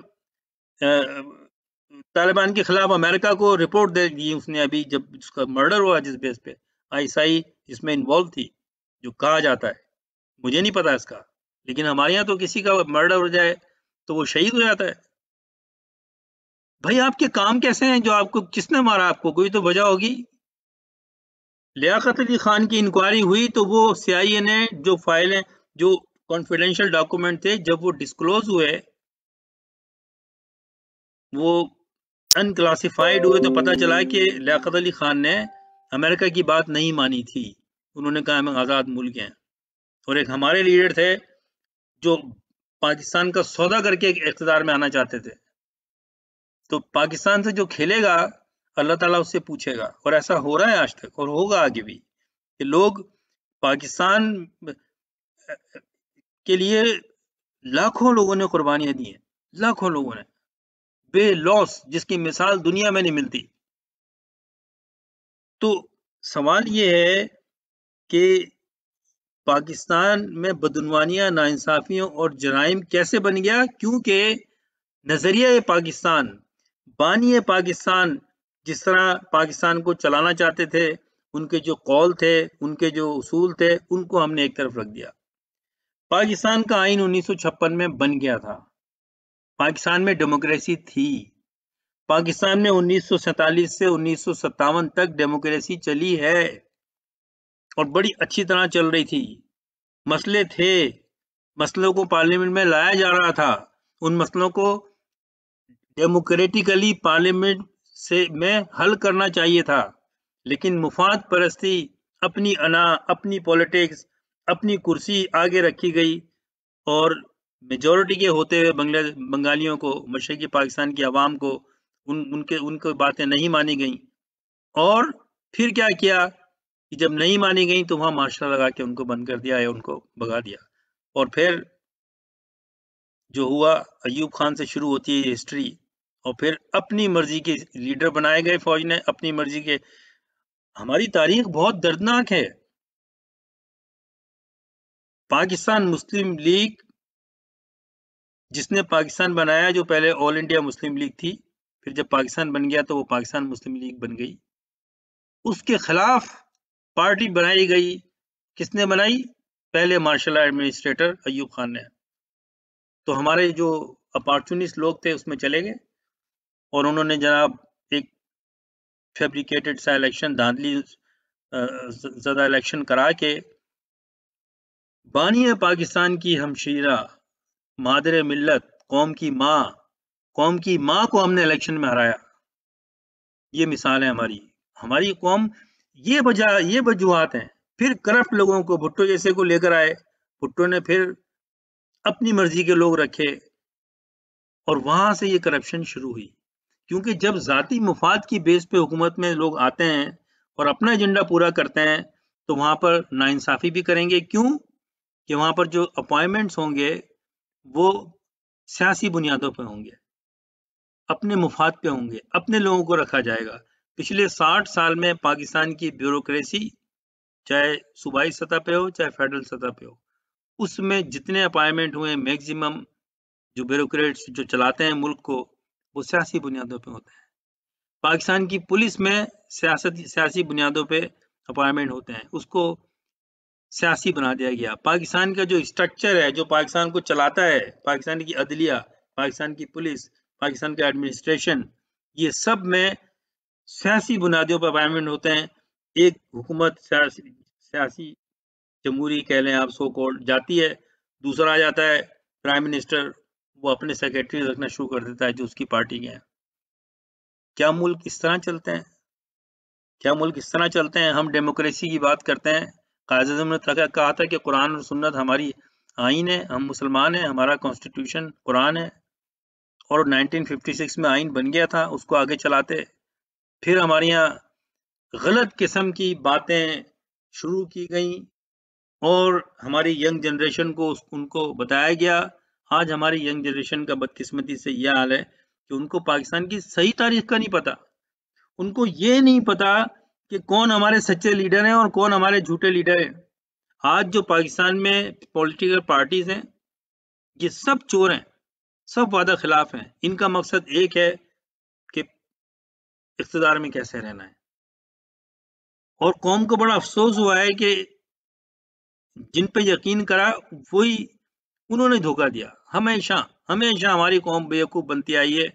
तालिबान के खिलाफ अमेरिका को रिपोर्ट दे दी उसने, अभी जब उसका मर्डर हुआ, जिस बेस पे आईएसआई जिसमें इन्वॉल्व थी, जो कहा जाता है, मुझे नहीं पता इसका, लेकिन हमारे यहाँ तो किसी का मर्डर हो जाए तो वो शहीद हो जाता है। भाई आपके काम कैसे हैं? जो आपको, किसने मारा आपको? कोई तो वजह होगी। लियाकत अली खान की इंक्वायरी हुई तो वो सीआईए ने जो फाइलें, जो कॉन्फिडेंशियल डॉक्यूमेंट थे, जब वो डिस्क्लोज हुए, वो अनक्लासिफाइड हुए, तो पता चला कि लियाकत अली खान ने अमेरिका की बात नहीं मानी थी। उन्होंने कहा हम आज़ाद मुल्क हैं। और एक हमारे लीडर थे जो पाकिस्तान का सौदा करके इक़्तिदार में आना चाहते थे। तो पाकिस्तान से जो खेलेगा, अल्लाह ताला उससे पूछेगा, और ऐसा हो रहा है आज तक और होगा आगे भी, कि लोग पाकिस्तान के लिए लाखों लोगों ने कुर्बानियां दी हैं, लाखों लोगों ने, बेलौस, जिसकी मिसाल दुनिया में नहीं मिलती। तो सवाल ये है कि पाकिस्तान में बदउनवानियां, नाइंसाफियों और जराइम कैसे बन गया? क्योंकि नजरिया पाकिस्तान, बानी पाकिस्तान, जिस तरह पाकिस्तान को चलाना चाहते थे, उनके जो कौल थे, उनके जो उसूल थे, उनको हमने एक तरफ रख दिया। पाकिस्तान का आइन 1956 में बन गया था, पाकिस्तान में डेमोक्रेसी थी, पाकिस्तान में 1947 से 1957 तक डेमोक्रेसी चली है, और बड़ी अच्छी तरह चल रही थी। मसले थे, मसलों को पार्लियामेंट में लाया जा रहा था, उन मसलों को डेमोक्रेटिकली पार्लियामेंट से में हल करना चाहिए था, लेकिन मुफाद परस्ती, अपनी अना, अपनी पॉलिटिक्स, अपनी कुर्सी आगे रखी गई, और मेजोरिटी के होते हुए बंगालियों को, मशरकी पाकिस्तान की आवाम को, उनकी बातें नहीं मानी गई। और फिर क्या किया कि जब नहीं मानी गई तो वहां मार्शल लगा के उनको बंद कर दिया, या उनको भगा दिया। और फिर जो हुआ, अयूब खान से शुरू होती है हिस्ट्री, और फिर अपनी मर्जी के लीडर बनाए गए फौज ने, अपनी मर्जी के। हमारी तारीख बहुत दर्दनाक है। पाकिस्तान मुस्लिम लीग, जिसने पाकिस्तान बनाया, जो पहले ऑल इंडिया मुस्लिम लीग थी, फिर जब पाकिस्तान बन गया तो वो पाकिस्तान मुस्लिम लीग बन गई। उसके खिलाफ पार्टी बनाई गई। किसने बनाई? पहले मार्शल एडमिनिस्ट्रेटर अयूब खान ने। तो हमारे जो अपॉर्चुनिस्ट लोग थे उसमें चले गए और उन्होंने जनाब एक फैब्रिकेटेड सा इलेक्शन, धांधली ज़्यादा इलेक्शन करा के बानी पाकिस्तान की हमशीरा, मादरे मिल्लत, कौम की माँ को हमने इलेक्शन में हराया। ये मिसाल है हमारी कौम, ये वजूहात हैं। फिर करप्ट लोगों को, भुट्टो जैसे को लेकर आए, भुट्टो ने फिर अपनी मर्जी के लोग रखे और वहां से ये करप्शन शुरू हुई। क्योंकि जब जाती मुफाद की बेस पे हुकूमत में लोग आते हैं और अपना एजेंडा पूरा करते हैं तो वहां पर नाइंसाफी भी करेंगे। क्यों कि वहां पर जो अपॉइंटमेंट्स होंगे वो सियासी बुनियादों पर होंगे, अपने मुफाद पे होंगे, अपने लोगों को रखा जाएगा। पिछले 60 साल में पाकिस्तान की ब्यूरोक्रेसी, चाहे सूबाई सतह पे हो चाहे फेडरल सतह पे हो, उसमें जितने अपॉइंटमेंट हुए मैक्सिमम जो ब्यूरोक्रेट्स जो चलाते हैं मुल्क को, वो सियासी बुनियादों पे होते हैं। पाकिस्तान की पुलिस में सियासी बुनियादों पे अपॉइंटमेंट होते हैं, उसको सियासी बना दिया गया। पाकिस्तान का जो स्ट्रक्चर है, जो पाकिस्तान को चलाता है, पाकिस्तान की अदलिया, पाकिस्तान की पुलिस, पाकिस्तान का एडमिनिस्ट्रेशन, ये सब में सियासी बुनियादों पर अपॉइंटमेंट होते हैं। एक हुकूमत सियासी जमहूरी कह लें आप, सो कॉल्ड, जाती है, दूसरा आ जाता है प्राइम मिनिस्टर, वो अपने सेक्रेटरी रखना शुरू कर देता है जो उसकी पार्टी के हैं। क्या मुल्क इस तरह चलते हैं? क्या मुल्क इस तरह चलते हैं? हम डेमोक्रेसी की बात करते हैं। कायद-ए-आज़म ने कहा था कि कुरान और सुन्नत हमारी आइन है, हम मुसलमान हैं, हमारा कॉन्स्टिट्यूशन कुरान है, और 1956 में आइन बन गया था, उसको आगे चलाते। फिर हमारे यहाँ गलत किस्म की बातें शुरू की गई और हमारी यंग जनरेशन को उनको बताया गया। आज हमारी यंग जनरेशन का बदकिस्मती से यह हाल है कि उनको पाकिस्तान की सही तारीख का नहीं पता। उनको ये नहीं पता कि कौन हमारे सच्चे लीडर हैं और कौन हमारे झूठे लीडर हैं। आज जो पाकिस्तान में पॉलिटिकल पार्टीज हैं, ये सब चोर हैं, सब वादा खिलाफ हैं। इनका मकसद एक है कि इख्तिदार में कैसे रहना है। और कौम को बड़ा अफसोस हुआ है कि जिन पे यकीन करा वही उन्होंने धोखा दिया। हमेशा हमेशा हमारी कौम बेवकूफ बनती आई है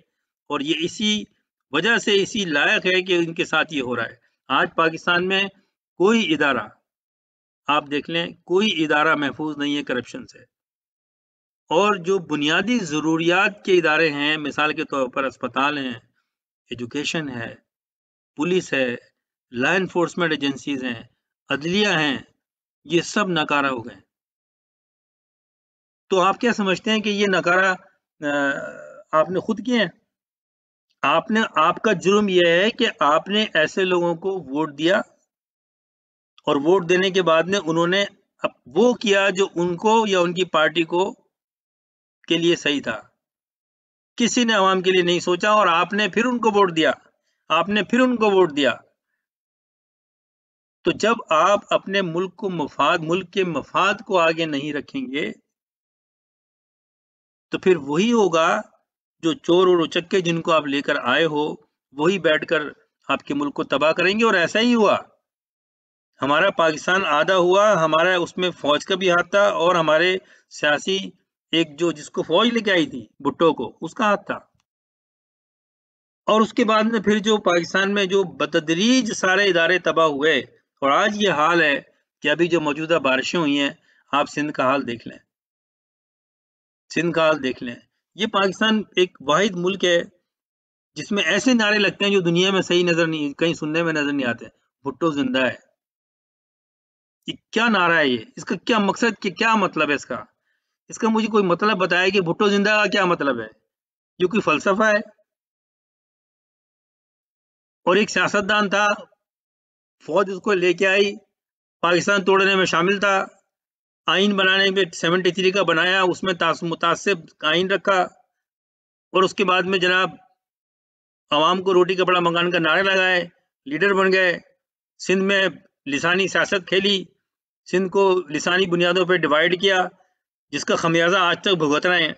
और ये इसी वजह से इसी लायक है कि इनके साथ ये हो रहा है। आज पाकिस्तान में कोई इदारा, आप देख लें, कोई इदारा महफूज नहीं है करप्शन से। और जो बुनियादी जरूरियात के इदारे हैं, मिसाल के तौर पर अस्पताल हैं, एजुकेशन है, पुलिस है, लॉ एनफोर्समेंट एजेंसीज हैं, अदलिया हैं, ये सब नकारा हो गए। तो आप क्या समझते हैं कि ये नकारा आपने खुद किए हैं? आपका जुर्म यह है कि आपने ऐसे लोगों को वोट दिया और वोट देने के बाद में उन्होंने वो किया जो उनको या उनकी पार्टी को के लिए सही था। किसी ने आवाम के लिए नहीं सोचा और आपने फिर उनको वोट दिया। तो जब आप अपने मुल्क के मफाद को आगे नहीं रखेंगे तो फिर वही होगा जो चोर और उचक्के जिनको आप लेकर आए हो, वही बैठकर आपके मुल्क को तबाह करेंगे। और ऐसा ही हुआ। हमारा पाकिस्तान आधा हुआ, हमारा उसमें फौज का भी हाथ था और हमारे सियासी एक जो जिसको फौज लेके आई थी भुट्टो को, उसका हाथ था। और उसके बाद में फिर जो पाकिस्तान में जो बतदरीज सारे इदारे तबाह हुए और आज ये हाल है कि अभी जो मौजूदा बारिशें हुई हैं, आप सिंध का हाल देख लें, ये पाकिस्तान एक वाहिद मुल्क है जिसमें ऐसे नारे लगते हैं जो दुनिया में सही नजर नहीं, कहीं सुनने में नजर नहीं आते। भुट्टो जिंदा है, ये क्या नारा है? ये इसका क्या मकसद, क्या मतलब है इसका मुझे कोई मतलब बताया कि भुट्टो जिंदा का क्या मतलब है? ये कोई फलसफा है? और एक सियासतदान था, फौज उसको लेके आई, पाकिस्तान तोड़ने में शामिल था, आइन बनाने में 73 का बनाया, उसमें मुतासिब आइन रखा और उसके बाद में जनाब आवाम को रोटी कपड़ा मकान का नारे लगाए, लीडर बन गए। सिंध में लिसानी सियासत खेली, सिंध को लिसानी बुनियादों पर डिवाइड किया, जिसका खमियाजा आज तक भुगत रहे हैं।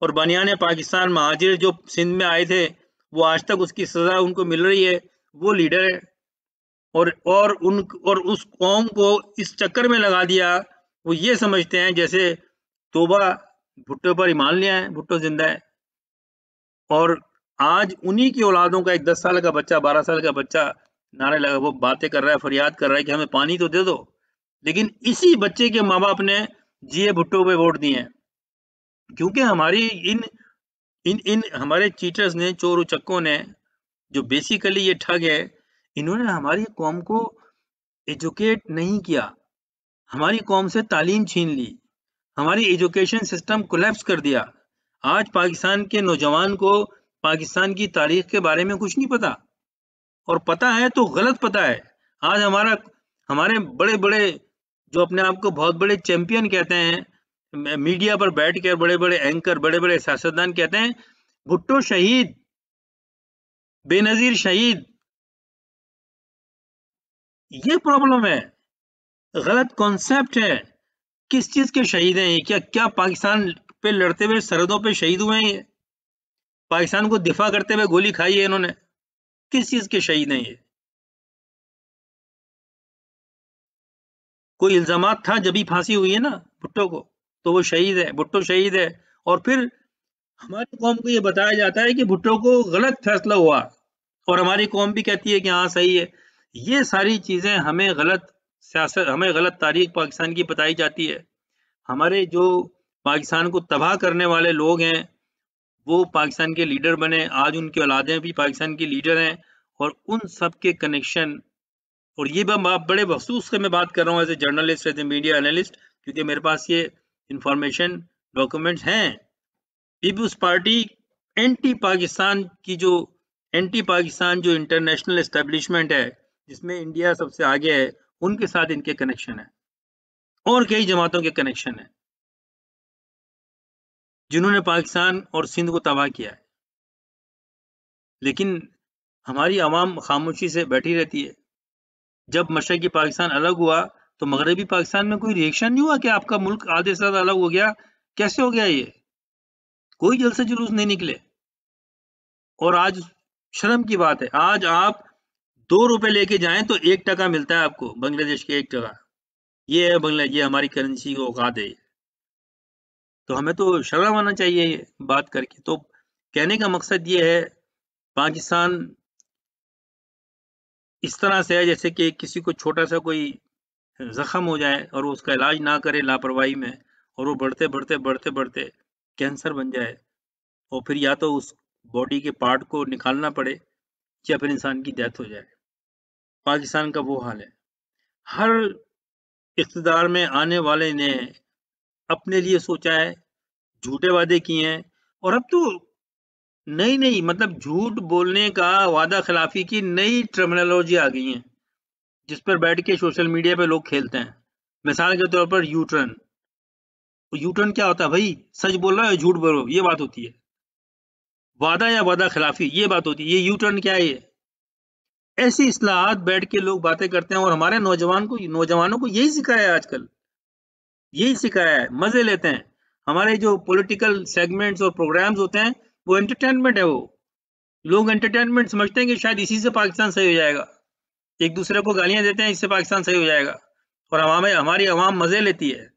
और बनियान पाकिस्तान महाजिर जो सिंध में आए थे, वो आज तक उसकी सजा उनको मिल रही है, वो लीडर है। और उस कौम को इस चक्कर में लगा दिया, वो ये समझते हैं जैसे तौबा भुट्टो पर ईमान लिया है, भुट्टो जिंदा है। और आज उन्हीं की औलादों का एक 10 साल का बच्चा, 12 साल का बच्चा नारे लगा, वो बातें कर रहा है, फरियाद कर रहा है कि हमें पानी तो दे दो। लेकिन इसी बच्चे के माँ बाप ने जीए भुट्टो पे वोट दिए हैं, क्योंकि हमारी इन इन इन हमारे चीटर्स ने, चोर उचक्कों ने, जो बेसिकली ये ठग है, इन्होंने हमारी कौम को एजुकेट नहीं किया, हमारी कौम से तालीम छीन ली, हमारी एजुकेशन सिस्टम कोलैप्स कर दिया। आज पाकिस्तान के नौजवान को पाकिस्तान की तारीख के बारे में कुछ नहीं पता, और पता है तो गलत पता है। आज हमारे बड़े बड़े, जो अपने आप को बहुत बड़े चैंपियन कहते हैं, मीडिया पर बैठ कर बड़े बड़े एंकर, बड़े बड़े सियासतदान कहते हैं भुट्टो शहीद, बेनजीर शहीद। ये प्रॉब्लम है, गलत कॉन्सेप्ट है। किस चीज के शहीद हैं ये? क्या क्या पाकिस्तान पे लड़ते हुए सरहदों पे शहीद हुए हैं ये? पाकिस्तान को दिफा करते हुए गोली खाई है इन्होंने? किस चीज के शहीद हैं ये? कोई इल्जामात था जब ही फांसी हुई है ना भुट्टो को, तो वो शहीद है, भुट्टो शहीद है। और फिर हमारी कौम को ये बताया जाता है कि भुट्टो को गलत फैसला हुआ, और हमारी कौम भी कहती है कि हाँ सही है। ये सारी चीजें हमें गलत सियासत, हमें गलत तारीख पाकिस्तान की बताई जाती है। हमारे जो पाकिस्तान को तबाह करने वाले लोग हैं, वो पाकिस्तान के लीडर बने, आज उनकी औलादें भी पाकिस्तान की लीडर हैं, और उन सब के कनेक्शन। और ये बड़े अफसोस से मैं बात कर रहा हूँ as a journalist, as a media analyst, क्योंकि मेरे पास ये इंफॉर्मेशन डॉक्यूमेंट्स हैं। पीपुल्स पार्टी एंटी पाकिस्तान की जो एंटी पाकिस्तान जो इंटरनेशनल एस्टेब्लिशमेंट है, जिसमें इंडिया सबसे आगे है, उनके साथ इनके कनेक्शन है, और कई जमातों के कनेक्शन है, जिन्होंने पाकिस्तान और सिंध को तबाह किया है। लेकिन हमारी आवाम खामोशी से बैठी रहती है। जब मशरकी पाकिस्तान अलग हुआ, तो मगरबी पाकिस्तान में कोई रिएक्शन नहीं हुआ कि आपका मुल्क आधे से ज्यादा अलग हो गया, कैसे हो गया ये? कोई जल से जुलूस नहीं निकले। और आज शर्म की बात है, आज आप 2 रुपए लेके जाएं तो 1 टका मिलता है आपको, बांग्लादेश के 1 टका। ये है बांग्ला, ये हमारी करेंसी की औकात है। तो हमें तो शर्म आना चाहिए ये बात करके। तो कहने का मकसद ये है, पाकिस्तान इस तरह से है जैसे कि किसी को छोटा सा कोई जख्म हो जाए और वो उसका इलाज ना करे लापरवाही में, और वो बढ़ते बढ़ते बढ़ते बढ़ते कैंसर बन जाए, और फिर या तो उस बॉडी के पार्ट को निकालना पड़े, या फिर इंसान की डेथ हो जाए। पाकिस्तान का वो हाल है। हर इक़्तिदार में आने वाले ने अपने लिए सोचा है, झूठे वादे किए हैं, और अब तो नई नई, मतलब झूठ बोलने का, वादा खिलाफी की नई टर्मिनोलॉजी आ गई है, जिस पर बैठ के सोशल मीडिया पे लोग खेलते हैं। मिसाल के तौर पर यू टर्न। यू टर्न क्या होता है भाई? सच बोल रहा है, झूठ बोलो, ये बात होती है। वादा या वादा खिलाफी, ये बात होती है। ये यू टर्न क्या है? ये ऐसी इस्लाहात बैठ के लोग बातें करते हैं, और हमारे नौजवानों को यही सिखाया है आजकल, यही सिखाया है, मजे लेते हैं। हमारे जो पॉलिटिकल सेगमेंट्स और प्रोग्राम्स होते हैं, वो एंटरटेनमेंट है। वो लोग एंटरटेनमेंट समझते हैं कि शायद इसी से पाकिस्तान सही हो जाएगा। एक दूसरे को गालियां देते हैं, इससे पाकिस्तान सही हो जाएगा, और हमारी आवाम मजे लेती है।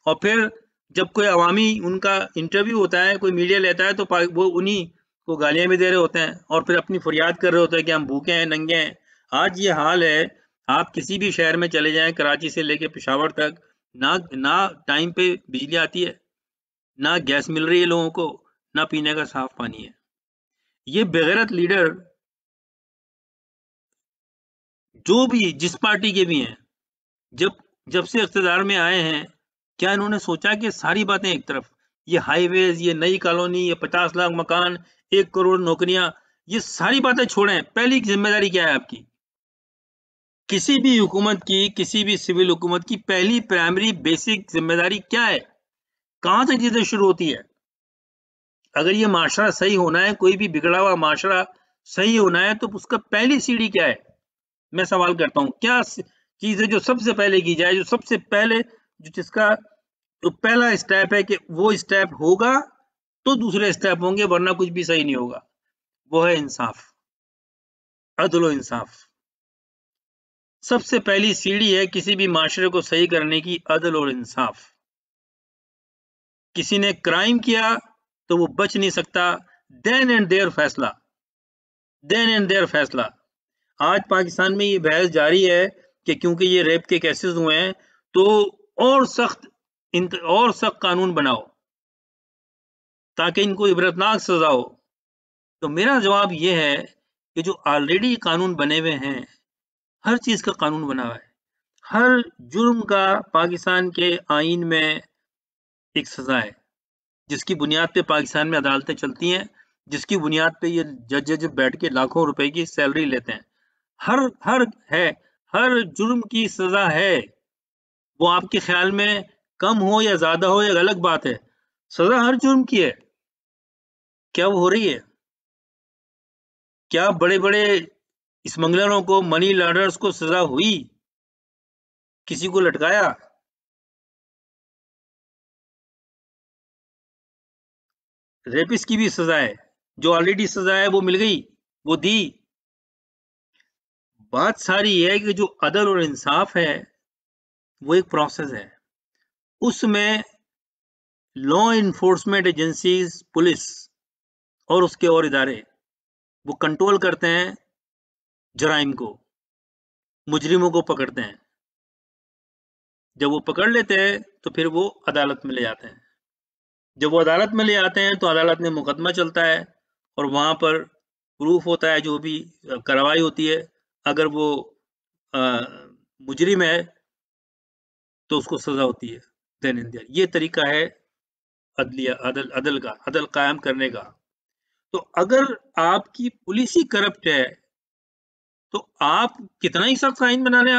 और फिर जब कोई अवामी उनका इंटरव्यू होता है, कोई मीडिया लेता है, तो वो उन्हीं को गालियां भी दे रहे होते हैं, और फिर अपनी फरियाद कर रहे होते हैं कि हम भूखे हैं, नंगे हैं। आज ये हाल है, आप किसी भी शहर में चले जाएं, कराची से लेके पेशावर तक, ना टाइम पे बिजली आती है, ना गैस मिल रही है लोगों को, ना पीने का साफ पानी है। ये बेगैरत लीडर, जो भी जिस पार्टी के भी हैं, जब जब से इख्तिदार में आए हैं, क्या इन्होंने सोचा कि सारी बातें एक तरफ, ये हाईवेज, ये नई कॉलोनी, ये 50 लाख मकान, 1 करोड़ नौकरियां, ये सारी बातें छोड़ें। पहली जिम्मेदारी क्या है आपकी? किसी भी हुकूमत की, किसी भी सिविल हुकूमत की पहली प्राइमरी बेसिक जिम्मेदारी क्या है? कहां से चीजें शुरू होती है? अगर ये माशरा सही होना है, कोई भी बिगड़ा हुआ माशरा सही होना है, तो उसका पहली सीढ़ी क्या है? मैं सवाल करता हूँ, क्या चीज है जो सबसे पहले की जाए, जो सबसे पहले, जो जिसका तो पहला स्टेप है कि वो स्टेप होगा तो दूसरे स्टेप होंगे, वरना कुछ भी सही नहीं होगा। वो है इंसाफ, अदल इंसाफ। सबसे पहली सीढ़ी है किसी भी माशरे को सही करने की, अदल और इंसाफ। किसी ने क्राइम किया तो वो बच नहीं सकता। देन एंड देयर फैसला, देन एंड देयर फैसला। आज पाकिस्तान में ये बहस जारी है कि क्योंकि ये रेप के केसेस हुए हैं तो और सख्त और सख्त कानून बनाओ ताकि इनको इबरतनाक सजा हो। तो मेरा जवाब ये है कि जो ऑलरेडी कानून बने हुए हैं, हर चीज का कानून बना हुआ है, हर जुर्म का पाकिस्तान के आईन में एक सजा है, जिसकी बुनियाद पे पाकिस्तान में अदालतें चलती हैं, जिसकी बुनियाद पे ये जज बैठ के लाखों रुपए की सैलरी लेते हैं। हर हर है, हर जुर्म की सजा है। वो आपके ख्याल में कम हो या ज्यादा हो या अलग बात है, सजा हर जुर्म की है। क्या वो हो रही है? क्या बड़े बड़े स्मगलरों को, मनी लॉन्डर्स को सजा हुई? किसी को लटकाया? रेपिस्ट की भी सजा है, जो ऑलरेडी सजा है वो मिल गई, वो दी। बात सारी ये है कि जो अदल और इंसाफ है वो एक प्रोसेस है, उसमें लॉ इन्फोर्समेंट एजेंसीज, पुलिस और उसके और इदारे वो कंट्रोल करते हैं जराइम को, मुजरिमों को पकड़ते हैं। जब वो पकड़ लेते हैं तो फिर वो अदालत में ले जाते हैं। जब वो अदालत में ले आते हैं तो अदालत में मुकदमा चलता है और वहां पर प्रूफ होता है, जो भी कार्रवाई होती है। अगर वो अ, मुजरिम है तो उसको सजा होती है देन एंड देयर। ये तरीका है अदलिया, अदल का, अदल कायम करने का। तो अगर आपकी पुलिस ही करप्ट है तो आप कितना ही सख्त आइन बना लें,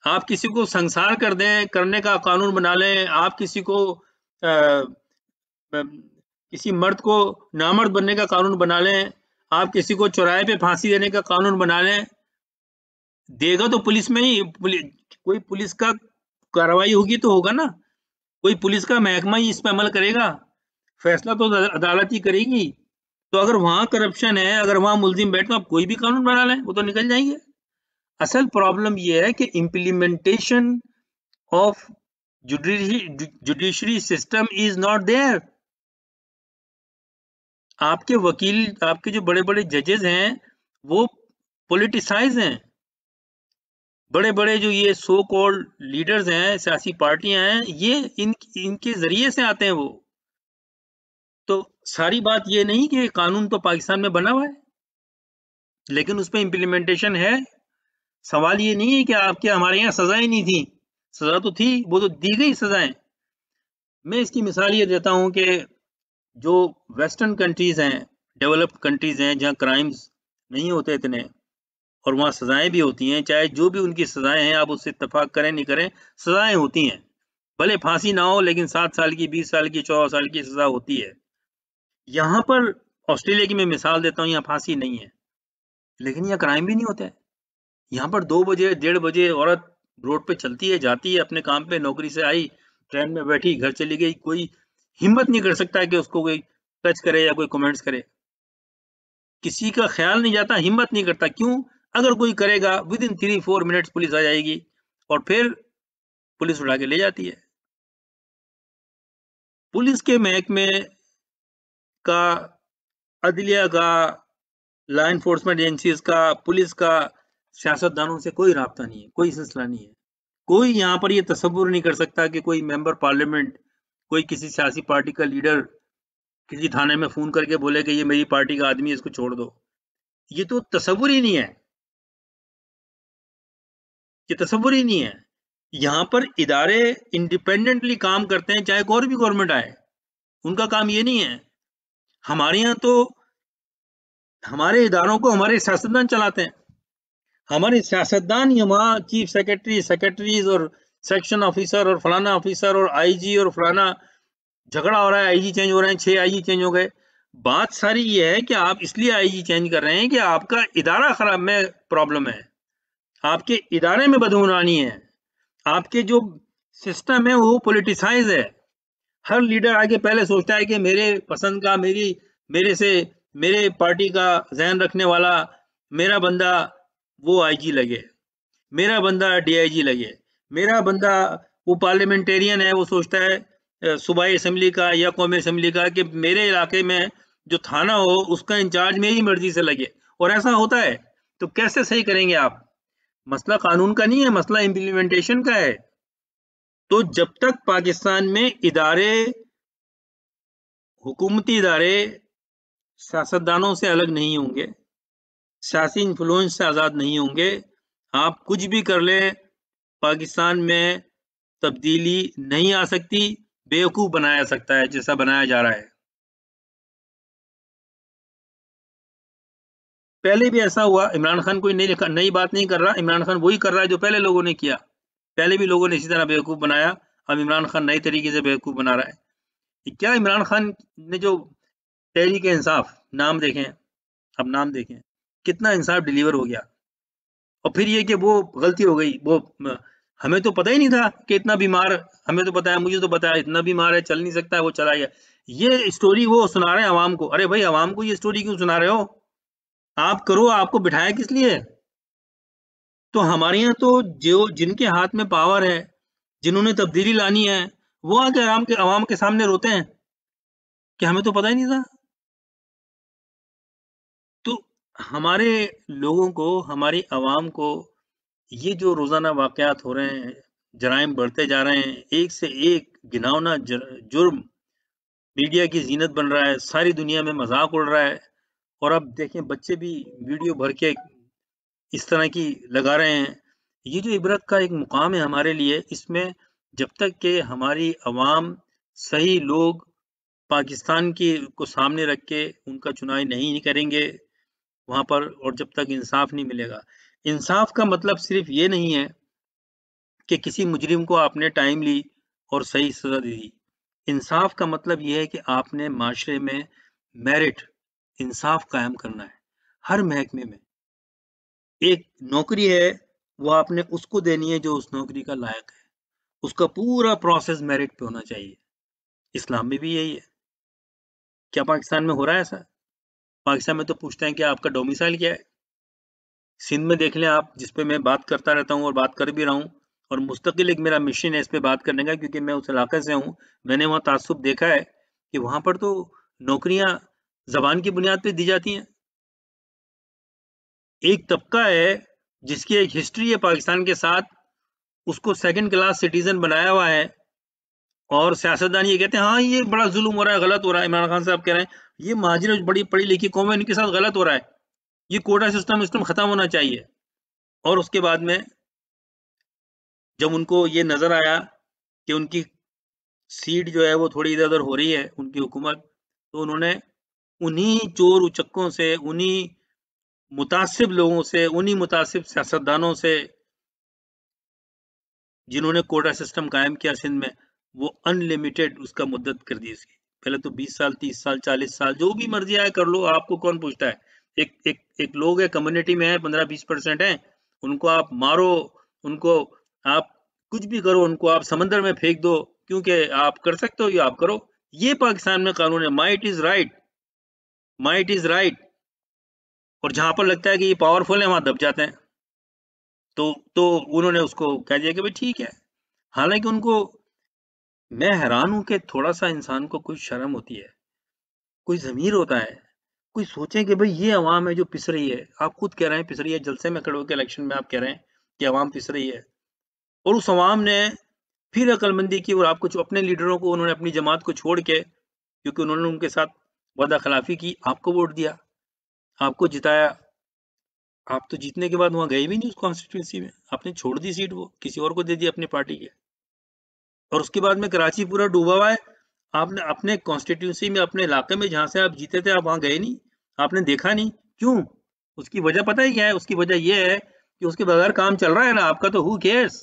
आप किसी को संसार कर दें, करने का कानून बना लें, आप किसी को किसी मर्द को नामर्द बनने का कानून बना लें, आप किसी को चौराहे पे फांसी देने का कानून बना लें, देगा तो पुलिस में ही, कोई पुलिस का कार्रवाई होगी तो होगा ना, कोई पुलिस का महकमा ही इस पे अमल करेगा, फैसला तो अदालत ही करेगी। तो अगर वहां करप्शन है, अगर वहां मुलजिम बैठ, तो आप कोई भी कानून बना लें, वो तो निकल जाएंगे। असल प्रॉब्लम ये है कि implementation of judiciary system is not there. आपके वकील, आपके जो बड़े बड़े जजेस हैं वो पॉलिटिसाइज हैं। बड़े बड़े जो ये सो कॉल्ड लीडर्स हैं, सियासी पार्टियां हैं, ये इनके जरिए से आते हैं वो। तो सारी बात ये नहीं कि कानून तो पाकिस्तान में बना हुआ है लेकिन उस पर इम्प्लीमेंटेशन है। सवाल ये नहीं है कि आपके हमारे यहाँ सजाएं नहीं थी, सजा तो थी, वो तो दी गई सजाएं। मैं इसकी मिसाल ये देता हूं कि जो वेस्टर्न कंट्रीज हैं, डेवलप्ड कंट्रीज हैं, जहाँ क्राइम्स नहीं होते इतने और वहाँ सजाएं भी होती हैं, चाहे जो भी उनकी सजाएं हैं, आप उससे इत्तेफाक करें नहीं करें, सजाएं होती हैं। भले फांसी ना हो लेकिन 7 साल की, 20 साल की, 14 साल की सजा होती है। यहाँ पर ऑस्ट्रेलिया की मैं मिसाल देता हूँ, यहाँ फांसी नहीं है लेकिन यहाँ क्राइम भी नहीं होता है। यहाँ पर 2 बजे, 1:30 बजे औरत रोड पे चलती है, जाती है अपने काम पे, नौकरी से आई, ट्रेन में बैठी, घर चली गई, कोई हिम्मत नहीं कर सकता कि उसको कोई टच करे या कोई कमेंट्स करे। किसी का ख्याल नहीं जाता, हिम्मत नहीं करता। क्यों? अगर कोई करेगा विद इन 3-4 मिनट्स पुलिस आ जाएगी और फिर पुलिस उठा के ले जाती है। पुलिस के महकमे का, अदलिया का, लॉ एनफोर्समेंट एजेंसीज का, पुलिस का सियासतदानों से कोई राब्ता नहीं है, कोई सिलसिला नहीं है। कोई यहाँ पर ये तसव्वुर नहीं कर सकता कि कोई मेंबर पार्लियामेंट, कोई किसी सियासी पार्टी का लीडर किसी थाने में फोन करके बोले कि ये मेरी पार्टी का आदमी है, इसको छोड़ दो। ये तो तसव्वुर ही नहीं है, ये तसव्वुर ही नहीं है। यहाँ पर इदारे इंडिपेंडेंटली काम करते हैं, चाहे कोई भी गवर्नमेंट आए, उनका काम ये नहीं है। हमारे यहाँ तो हमारे इदारों को हमारे सियासतदान चलाते हैं। हमारे सियासतदान ही वहाँ चीफ सेक्रेटरी, सेक्रेटरीज और सेक्शन ऑफिसर और फलाना ऑफिसर और आईजी और फलाना, झगड़ा हो रहा है, आईजी चेंज हो रहे हैं, 6 आईजी चेंज हो गए। बात सारी ये है कि आप इसलिए आईजी चेंज कर रहे हैं कि आपका इदारा खराब में प्रॉब्लम है, आपके इदारे में बदगुमानी है, आपके जो सिस्टम है वो पॉलिटिसाइज है। हर लीडर आगे पहले सोचता है कि मेरे पसंद का, मेरे से, मेरे पार्टी का जहन रखने वाला मेरा बंदा वो आईजी लगे, मेरा बंदा डीआईजी लगे, मेरा बंदा वो पार्लियामेंटेरियन है, वो सोचता है सूबाई असेंबली का या कौमी असेंबली का कि मेरे इलाके में जो थाना हो उसका इंचार्ज मेरी मर्जी से लगे, और ऐसा होता है। तो कैसे सही करेंगे आप? मसला कानून का नहीं है, मसला इम्प्लीमेंटेशन का है। तो जब तक पाकिस्तान में इदारे, हुकूमती इदारे सियासतदानों से अलग नहीं होंगे, सियासी इन्फ्लुएंस से आज़ाद नहीं होंगे, आप कुछ भी कर ले, पाकिस्तान में तब्दीली नहीं आ सकती, बेवकूफ बनाया सकता है जैसा बनाया जा रहा है। पहले भी ऐसा हुआ, इमरान खान कोई नई बात नहीं कर रहा, इमरान खान वही कर रहा है जो पहले लोगों ने किया। पहले भी लोगों ने इसी तरह बेवकूफ बनाया, अब इमरान खान नए तरीके से बेवकूफ बना रहा है। क्या इमरान खान ने जो तहरीक इंसाफ, नाम देखें, अब नाम देखें, कितना इंसाफ डिलीवर हो गया। और फिर ये कि वो गलती हो गई, वो हमें तो पता ही नहीं था कि इतना बीमार, हमें तो पता है, मुझे तो पता है इतना बीमार है, चल नहीं सकता है, वो चला गया। ये स्टोरी वो सुना रहे हैं अवाम को। अरे भाई, अवाम को ये स्टोरी क्यों सुना रहे हो? आप करो, आपको बिठाया किस लिए? तो हमारे यहाँ तो जो जिनके हाथ में पावर है, जिन्होंने तब्दीली लानी है, वो आके अवाम के सामने रोते हैं कि हमें तो पता ही नहीं था। तो हमारे लोगों को, हमारी अवाम को, ये जो रोजाना वाकयात हो रहे हैं, जराइम बढ़ते जा रहे हैं, एक से एक घिनौना जुर्म मीडिया की जीनत बन रहा है, सारी दुनिया में मजाक उड़ रहा है। और अब देखें, बच्चे भी वीडियो भर के इस तरह की लगा रहे हैं। ये जो इबरत का एक मुकाम है हमारे लिए, इसमें जब तक कि हमारी अवाम, सही लोग पाकिस्तान की को सामने रख के उनका चुनाव नहीं करेंगे वहां पर, और जब तक इंसाफ नहीं मिलेगा। इंसाफ का मतलब सिर्फ ये नहीं है कि किसी मुजरिम को आपने टाइम ली और सही सजा दे दी। इंसाफ का मतलब यह है कि आपने माशरे में मेरिट, इंसाफ कायम करना है। हर महकमे में एक नौकरी है, वो आपने उसको देनी है जो उस नौकरी का लायक है। उसका पूरा प्रोसेस मेरिट पे होना चाहिए। इस्लाम में भी यही है। क्या पाकिस्तान में हो रहा है ऐसा? पाकिस्तान में तो पूछते हैं कि आपका डोमिसाइल क्या है। सिंध में देख लें आप, जिस पे मैं बात करता रहता हूँ और बात कर भी रहा हूँ, और मुस्तकिल एक मेरा मिशन है इस पे बात करने का, क्योंकि मैं उस इलाके से हूँ। मैंने वहाँ तासुब देखा है कि वहाँ पर तो नौकरियां जबान की बुनियाद पे दी जाती हैं। एक तबका है जिसकी एक हिस्ट्री है पाकिस्तान के साथ, उसको सेकंड क्लास सिटीजन बनाया हुआ है, और सियासतदान ये कहते हैं हाँ ये बड़ा जुल्म हो रहा है, गलत हो रहा है। इमरान खान साहब कह रहे हैं ये महाजिर बड़ी पढ़ी लिखी कौम है, इनके साथ गलत हो रहा है, ये कोटा सिस्टम खत्म होना चाहिए। और उसके बाद में जब उनको ये नजर आया कि उनकी सीट जो है वो थोड़ी इधर उधर हो रही है, उनकी हुकूमत, तो उन्होंने उन्हीं चोर उचक्कों से, उन्हीं मुतासिब लोगों से, उन्हीं मुतासिब सियासतदानों से जिन्होंने कोटा सिस्टम कायम किया सिंध में, वो अनलिमिटेड उसका मुद्दत कर दी उसकी। पहले तो 20 साल, 30 साल, 40 साल, जो भी मर्जी आए कर लो, आपको कौन पूछता है। एक लोग है, कम्युनिटी में है, 15-20% है, उनको आप मारो, उनको आप कुछ भी करो, उनको आप समंदर में फेंक दो, क्योंकि आप कर सकते हो, ये आप करो। ये पाकिस्तान में कानून है, might is right, might is right. और जहां पर लगता है कि ये पावरफुल है, वहां दब जाते हैं। तो उन्होंने उसको कह दिया कि भाई ठीक है। हालांकि उनको, मैं हैरान हूं कि थोड़ा सा इंसान को कोई शर्म होती है, कोई ज़मीर होता है, कोई सोचे कि भाई ये अवाम है जो पिस रही है। आप खुद कह रहे हैं पिस रही है, जलसे में खड़े होकर इलेक्शन में आप कह रहे हैं कि अवाम पिस रही है, और उस अवाम ने फिर अकलमंदी की, और आपको अपने लीडरों को, उन्होंने अपनी जमात को छोड़ के, क्योंकि उन्होंने उनके साथ वादा खिलाफी की, आपको वोट दिया, आपको जिताया। आप तो जीतने के बाद वहां गए भी नहीं उस कॉन्स्टिट्यूंसी में, आपने छोड़ दी सीट, वो किसी और को दे दी अपनी पार्टी के। और उसके बाद में कराची पूरा डूबा हुआ है। आपने अपने कॉन्स्टिट्यूंसी में, अपने इलाके में जहां से आप जीते थे, आप वहां गए नहीं, आपने देखा नहीं। क्यों? उसकी वजह पता है क्या है? उसकी वजह यह है कि उसके बगैर काम चल रहा है ना आपका, तो हु केयर्स।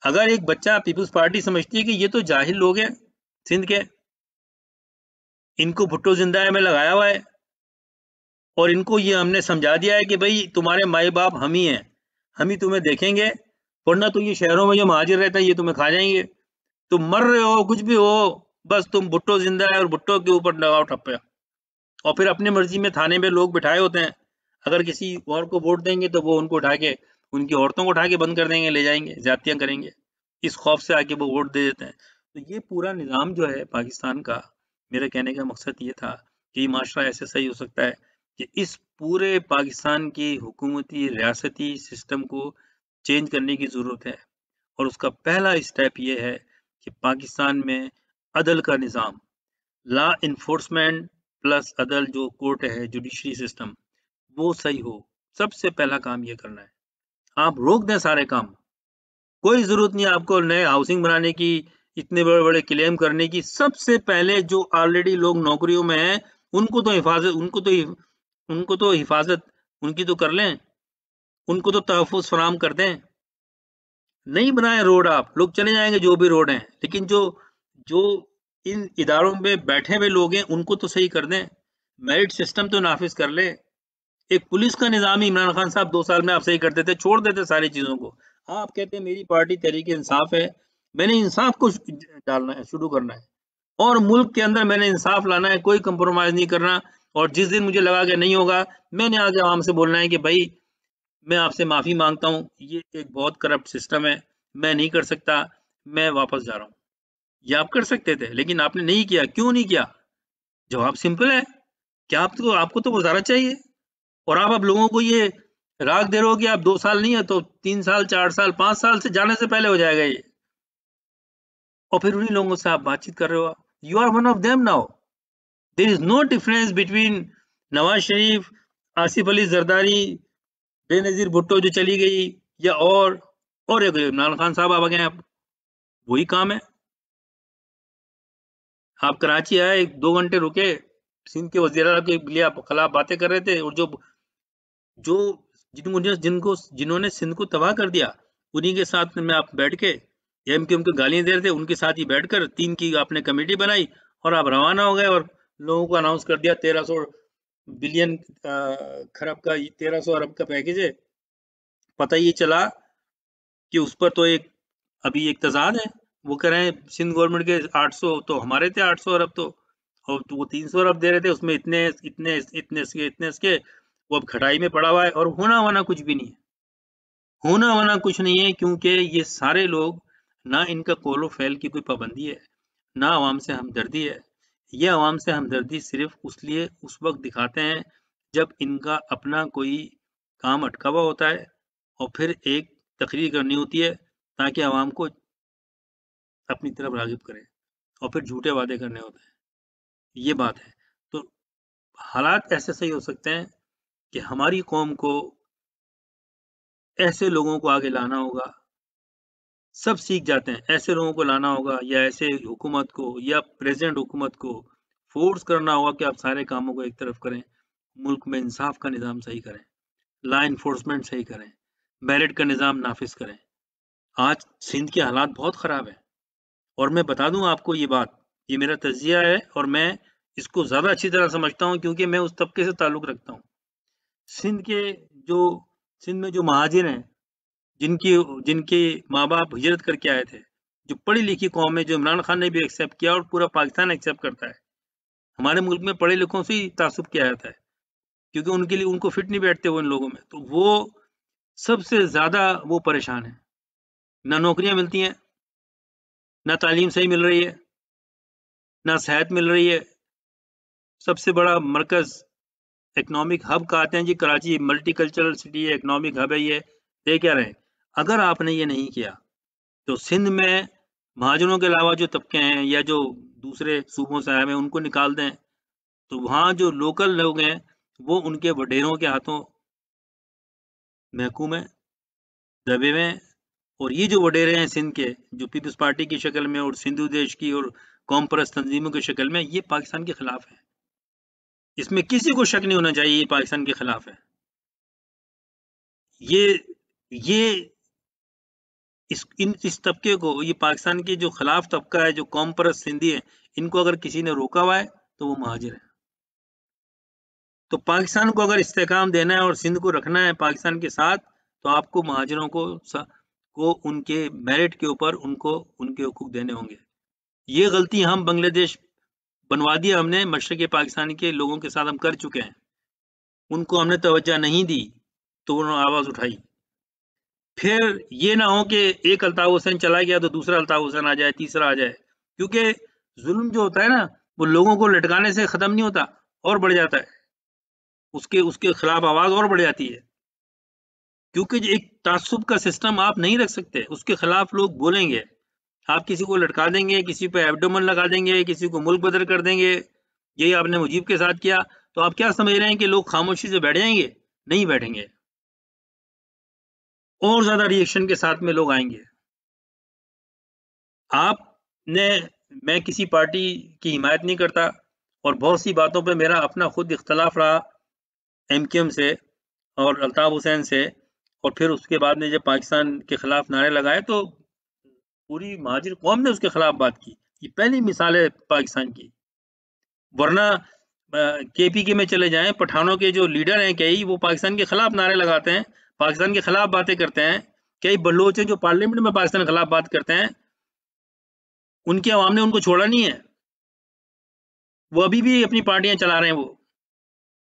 अगर एक बच्चा, पीपल्स पार्टी समझती है कि ये तो जाहिल लोग हैं सिंध के, इनको भुट्टो जिंदा में लगाया हुआ है, और इनको ये हमने समझा दिया है कि भाई तुम्हारे माए बाप हम ही हैं, हम ही तुम्हें देखेंगे, वरना तो ये शहरों में जो महाजिर रहता है ये तुम्हें खा जाएंगे, तुम मर रहे हो, कुछ भी हो, बस तुम भुट्टो जिंदा है और भुट्टो के ऊपर लगाओ ठप्पे। और फिर अपनी मर्जी में थाने में लोग बिठाए होते हैं, अगर किसी और को वोट देंगे तो वो उनको उठा के, उनकी औरतों को उठा के बंद कर देंगे, ले जाएंगे, ज्यादतियां करेंगे, इस खौफ से आके वो वोट दे देते हैं। तो ये पूरा निज़ाम जो है पाकिस्तान का, मेरे कहने का मकसद ये था कि ये माशरा ऐसे सही हो सकता है कि इस पूरे पाकिस्तान की हुकूमती रियासती सिस्टम को चेंज करने की ज़रूरत है। और उसका पहला स्टेप ये है कि पाकिस्तान में अदल का निज़ाम, लॉ इन्फोर्समेंट प्लस अदल जो कोर्ट है, जुडिशरी सिस्टम, वो सही हो। सबसे पहला काम ये करना है। आप रोक दें सारे काम। कोई ज़रूरत नहीं है आपको नए हाउसिंग बनाने की, इतने बड़े-बड़े क्लेम करने की। सबसे पहले जो ऑलरेडी लोग नौकरियों में हैं, उनको तो हिफाज़त उनकी तो कर लें, उनको तो तहफ़्फ़ुज़ फराहम कर दें। नहीं बनाए रोड आप, लोग चले जाएँगे जो भी रोड हैं, लेकिन जो जो इन इदारों में बैठे हुए लोग हैं, उनको तो सही कर दें। मेरिट सिस्टम तो नाफ़िज़ कर लें। एक पुलिस का निज़ाम ही इमरान खान साहब 2 साल में आप सही कर देते, छोड़ देते सारी चीज़ों को। हाँ, आप कहते हैं मेरी पार्टी तहरीक-ए-इंसाफ है, मैंने इंसाफ को डालना है, शुरू करना है और मुल्क के अंदर मैंने इंसाफ लाना है, कोई कंप्रोमाइज़ नहीं करना और जिस दिन मुझे लगा कि नहीं होगा, मैंने आके आवाम से बोलना है कि भई मैं आपसे माफ़ी माँगता हूँ, ये एक बहुत करप्ट सिस्टम है, मैं नहीं कर सकता, मैं वापस जा रहा हूँ। ये आप कर सकते थे, लेकिन आपने नहीं किया, क्यों नहीं किया? जवाब सिंपल है, कि आपको तो वज़ारत चाहिए और आप अब लोगों को ये राग दे रहे हो कि आप 2 साल नहीं है तो 3 साल, 4 साल, 5 साल से जाने से पहले हो जाएगा ये। और फिर उन्हीं लोगों से आप बातचीत कर रहे हो। You are one of them now. There is no difference between Nawaz Sharif, Asif Ali Zardari, Benazir Bhutto जो चली गई या और एक इमरान खान साहब आ गए हैं अब। वही काम है। आप कराची आए, 2 घंटे रुके, सिंध के वज़ीर आला के लिए आप खिलाफ बातें कर रहे थे और जो जो जिन्होंने सिंध को तबाह कर दिया, उन्हीं के साथ में आप बैठ के एमक्यूएम को गालियां दे रहे थे, उनके साथ ही बैठकर 3 की आपने कमेटी बनाई और आप रवाना हो गए और लोगों को अनाउंस कर दिया 1300 बिलियन खरब का 1300 अरब का पैकेज है। पता ये चला कि उस पर तो एक अभी एक तजाद है, वो कह रहे हैं सिंध गवर्नमेंट के 800 तो हमारे थे 800 अरब तो, और तो वो 300 अरब दे रहे थे, उसमें इतने इतने इतने इसके वो अब खटाई में पड़ा हुआ है और होना वना कुछ भी नहीं है। होना वना कुछ नहीं है क्योंकि ये सारे लोग, ना इनका कौलो फैल की कोई पाबंदी है, ना आवाम से हमदर्दी है। ये आवाम से हमदर्दी सिर्फ उस वक्त दिखाते हैं जब इनका अपना कोई काम अटका हुआ होता है और फिर एक तकरीर करनी होती है ताकि आवाम को अपनी तरफ राग़िब करें और फिर झूठे वादे करने होते हैं। ये बात है। तो हालात ऐसे सही हो सकते हैं कि हमारी कौम को ऐसे लोगों को आगे लाना होगा। सब सीख जाते हैं, ऐसे लोगों को लाना होगा या ऐसे हुकूमत को या प्रेज़ेंट हुकूमत को फ़ोर्स करना होगा कि आप सारे कामों को एक तरफ करें, मुल्क में इंसाफ का निज़ाम सही करें, लॉ एनफोर्समेंट सही करें, मेरिट का निज़ाम नाफ़िज़ करें। आज सिंध के हालात बहुत ख़राब हैं और मैं बता दूँ आपको ये बात, ये मेरा तज़किया है और मैं इसको ज़्यादा अच्छी तरह समझता हूँ क्योंकि मैं उस तबके से ताल्लुक़ रखता हूँ। सिंध के जो सिंध में जो महाजिर हैं, जिनकी जिनके माँ-बाप हिजरत करके आए थे, जो पढ़ी-लिखी कौम है, जो इमरान खान ने भी एक्सेप्ट किया और पूरा पाकिस्तान एक्सेप्ट करता है। हमारे मुल्क में पढ़े लिखों से ही तासुब किया जाता है, क्योंकि उनके लिए उनको फिट नहीं बैठते वो इन लोगों में। तो वो सबसे ज़्यादा वो परेशान हैं। ना नौकरियाँ मिलती हैं, ना तालीम सही मिल रही है, ना सेहत मिल रही है। सबसे बड़ा मरकज़ इकोनॉमिक हब कहते हैं जी कराची, मल्टीकल्चरल सिटी है, इकोनॉमिक हब है ये। दे क्या रहे हैं? अगर आपने ये नहीं किया तो सिंध में महाजनों के अलावा जो तबके हैं या जो दूसरे सूबों से आए हुए हैं उनको निकाल दें, तो वहाँ जो लोकल लोग हैं वो उनके वडेरों के हाथों महकूम हैं, दबे हुए हैं। और ये जो वडेरे हैं सिंध के, जो पीपल्स पार्टी की शक्ल में और सिंधु देश की और कौम परस्त तंजीमों की शक्ल में, ये पाकिस्तान के खिलाफ है। इसमें किसी को शक नहीं होना चाहिए ये पाकिस्तान के खिलाफ है। ये ये इस तबके को, ये पाकिस्तान के जो खिलाफ तबका है, जो कौम परस्त सिंधी है, इनको अगर किसी ने रोका हुआ है तो वो महाजिर है। तो पाकिस्तान को अगर इस्तेहकाम देना है और सिंध को रखना है पाकिस्तान के साथ, तो आपको महाजिरों को उनके मेरिट के ऊपर उनको उनके हुकूक देने होंगे। ये गलती हम बांग्लादेश बनवा दिया हमने, मशरक़ी पाकिस्तान के लोगों के साथ हम कर चुके हैं। उनको हमने तवज्जो नहीं दी तो उन्होंने आवाज़ उठाई। फिर ये ना हो कि एक अल्ताफ़ हुसैन चला गया तो दूसरा अल्ताफ़ हुसैन आ जाए, तीसरा आ जाए। क्योंकि जुल्म जो होता है ना, वो लोगों को लटकाने से खत्म नहीं होता, और बढ़ जाता है, उसके उसके खिलाफ आवाज और बढ़ जाती है, क्योंकि जो एक तासुब का सिस्टम आप नहीं रख सकते, उसके खिलाफ लोग बोलेंगे। आप किसी को लटका देंगे, किसी पे एब्डोमेन लगा देंगे, किसी को मुल्क बदर कर देंगे, यही आपने मुजीब के साथ किया, तो आप क्या समझ रहे हैं कि लोग खामोशी से बैठ जाएंगे? नहीं बैठेंगे, और ज्यादा रिएक्शन के साथ में लोग आएंगे। आपने मैं किसी पार्टी की हिमायत नहीं करता, और बहुत सी बातों पे मेरा अपना खुद इख्तलाफ रहा एमकेएम से और अल्ताफ हुसैन से, और फिर उसके बाद में जब पाकिस्तान के खिलाफ नारे लगाए तो पूरी महाजिर कौम ने उसके खिलाफ बात की। ये पहली मिसाल है पाकिस्तान की। वरना केपीके में चले जाएं, पठानों के जो लीडर हैं कई, वो पाकिस्तान के खिलाफ नारे लगाते हैं, पाकिस्तान के खिलाफ बातें करते हैं। कई बलोच हैं जो पार्लियामेंट में पाकिस्तान के खिलाफ बात करते हैं, उनकी आवाम ने उनको छोड़ा नहीं है, वो अभी भी अपनी पार्टियां चला रहे हैं। वो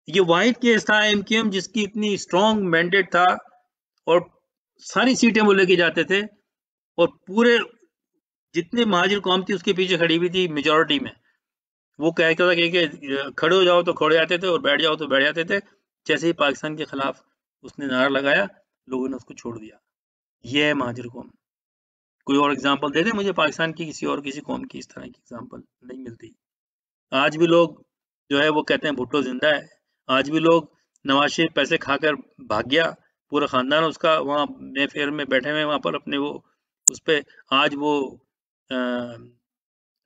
ये वाहिद केस था एमकेएम जिसकी इतनी स्ट्रॉन्ग मैंडेट था, और सारी सीटें वो लेके जाते थे, और पूरे जितने महाजिर कौम थी उसके पीछे खड़ी हुई थी मेजोरिटी में। वो कहता था कि खड़े हो जाओ तो खड़े जाते थे, और बैठ जाओ तो बैठ जाते थे। जैसे ही पाकिस्तान के खिलाफ उसने नारा लगाया, लोगों ने उसको छोड़ दिया। ये है महाजिर कौम। कोई और एग्जांपल दे दे मुझे पाकिस्तान की किसी और किसी कौम की इस तरह की एग्जांपल नहीं मिलती। आज भी लोग जो है वो कहते हैं भुट्टो जिंदा है, आज भी लोग नवाज शरीफ पैसे खाकर भाग गया, पूरा खानदान उसका वहाँ मेफेयर में बैठे हुए वहाँ पर अपने वो उस पे आज वो आ,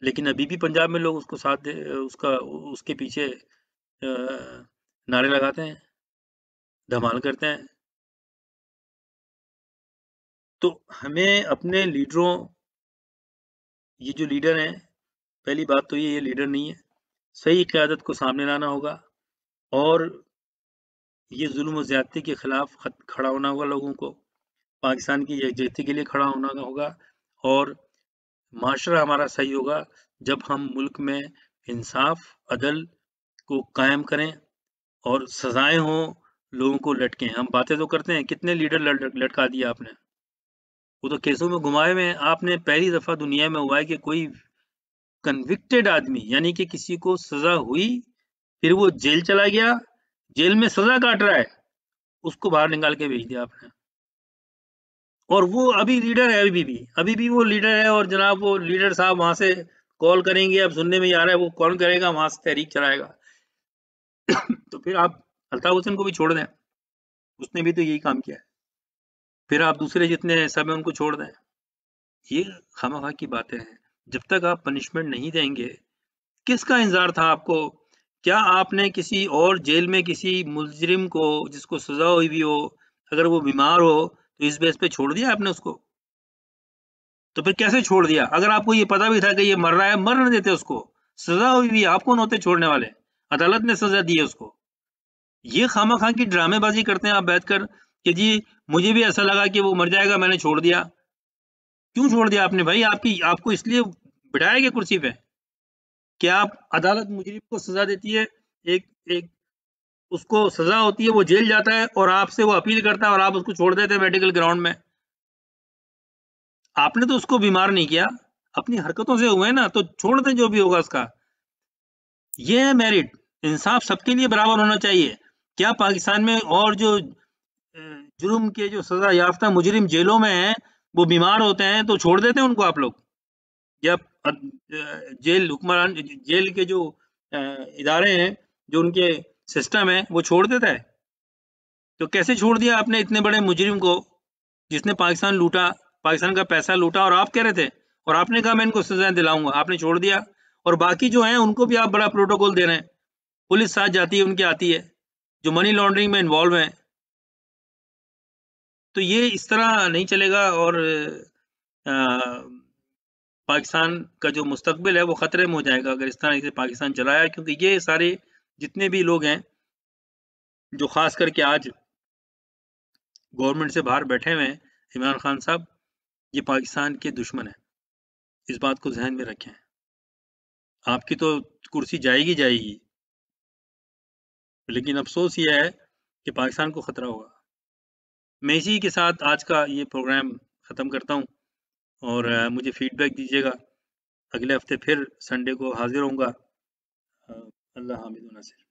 लेकिन अभी भी पंजाब में लोग उसको साथ दे उसका उसके पीछे नारे लगाते हैं, धमाल करते हैं। तो हमें अपने लीडरों, ये जो लीडर हैं, पहली बात तो ये लीडर नहीं है, सही क़यादत को सामने लाना होगा, और ये जुल्म और ज़्यादती के खिलाफ खड़ा होना होगा लोगों को, पाकिस्तान की यकजहती के लिए खड़ा होना होगा, और माशरा हमारा सही होगा जब हम मुल्क में इंसाफ अदल को कायम करें, और सजाएं हों, लोगों को लटकें। हम बातें तो करते हैं, कितने लीडर लटका दिया आपने, वो तो केसों में घुमाए हुए हैं। आपने पहली दफा दुनिया में हुआ है कि कोई कन्विक्टेड आदमी, यानी कि किसी को सजा हुई, फिर वो जेल चला गया, जेल में सजा काट रहा है, उसको बाहर निकाल के भेज दिया आपने, और वो अभी लीडर है, अभी भी वो लीडर है, और जनाब वो लीडर साहब वहां से कॉल करेंगे, अब सुनने में आ रहा है वो कौन करेगा, वहां से तहरीक चलाएगा। तो फिर आप अल्ताफ हुसैन को भी छोड़ दें, उसने भी तो यही काम किया है, फिर आप दूसरे जितने सब हैं उनको छोड़ दें। ये खामखा की बातें हैं। जब तक आप पनिशमेंट नहीं देंगे, किसका इंतजार था आपको? क्या आपने किसी और जेल में किसी मुजरिम को जिसको सजा हुई भी हो, अगर वो बीमार हो, तो इस बेस पे छोड़ दिया आपने उसको? तो फिर कैसे छोड़ दिया? अगर आपको ये पता भी था कि ये मर रहा है, मरने देते उसको, सजा हुई भी, आप कौन होते छोड़ने वाले? अदालत ने सजा दी है उसको। ये खामा की ड्रामेबाजी करते हैं आप बैठकर कि जी मुझे भी ऐसा लगा कि वो मर जाएगा, मैंने छोड़ दिया। क्यों छोड़ दिया आपने भाई? आपको इसलिए बिठाया गया कुर्सी पे कि आप अदालत मुजरिम को सजा देती है, एक एक उसको सजा होती है, वो जेल जाता है, और आपसे वो अपील करता है, और आप उसको छोड़ देते हैं मेडिकल ग्राउंड में। आपने तो उसको बीमार नहीं किया, अपनी हरकतों से हुए ना, तो छोड़ दें जो भी होगा उसका। ये है मेरिट। इंसाफ सबके लिए बराबर होना चाहिए। क्या पाकिस्तान में और जो जुर्म के जो सजा याफ्ता मुजरिम जेलों में हैं, वो बीमार होते हैं तो छोड़ देते हैं उनको आप लोग? या जेल हुक्मरान, जेल के जो इदारे हैं, जो उनके सिस्टम है, वो छोड़ देता है? तो कैसे छोड़ दिया आपने इतने बड़े मुजरिम को, जिसने पाकिस्तान लूटा, पाकिस्तान का पैसा लूटा, और आप कह रहे थे, और आपने कहा मैं इनको सजा दिलाऊंगा, आपने छोड़ दिया। और बाकी जो हैं उनको भी आप बड़ा प्रोटोकॉल दे रहे हैं, पुलिस साथ जाती है, उनकी आती है, जो मनी लॉन्ड्रिंग में इन्वॉल्व है। तो ये इस तरह नहीं चलेगा, और पाकिस्तान का जो मुस्तकबिल है वो खतरे में हो जाएगा अगर इस तरह से पाकिस्तान चलाया, क्योंकि ये सारे जितने भी लोग हैं जो खास करके आज गवर्नमेंट से बाहर बैठे हुए हैं, इमरान खान साहब, ये पाकिस्तान के दुश्मन हैं। इस बात को जहन में रखें। आपकी तो कुर्सी जाएगी जाएगी, लेकिन अफसोस ये है कि पाकिस्तान को खतरा होगा। मैं इसी के साथ आज का ये प्रोग्राम ख़त्म करता हूँ, और मुझे फीडबैक दीजिएगा अगले हफ्ते फिर संडे को हाजिर होऊंगा। अल्लाह हामिद व नासिर।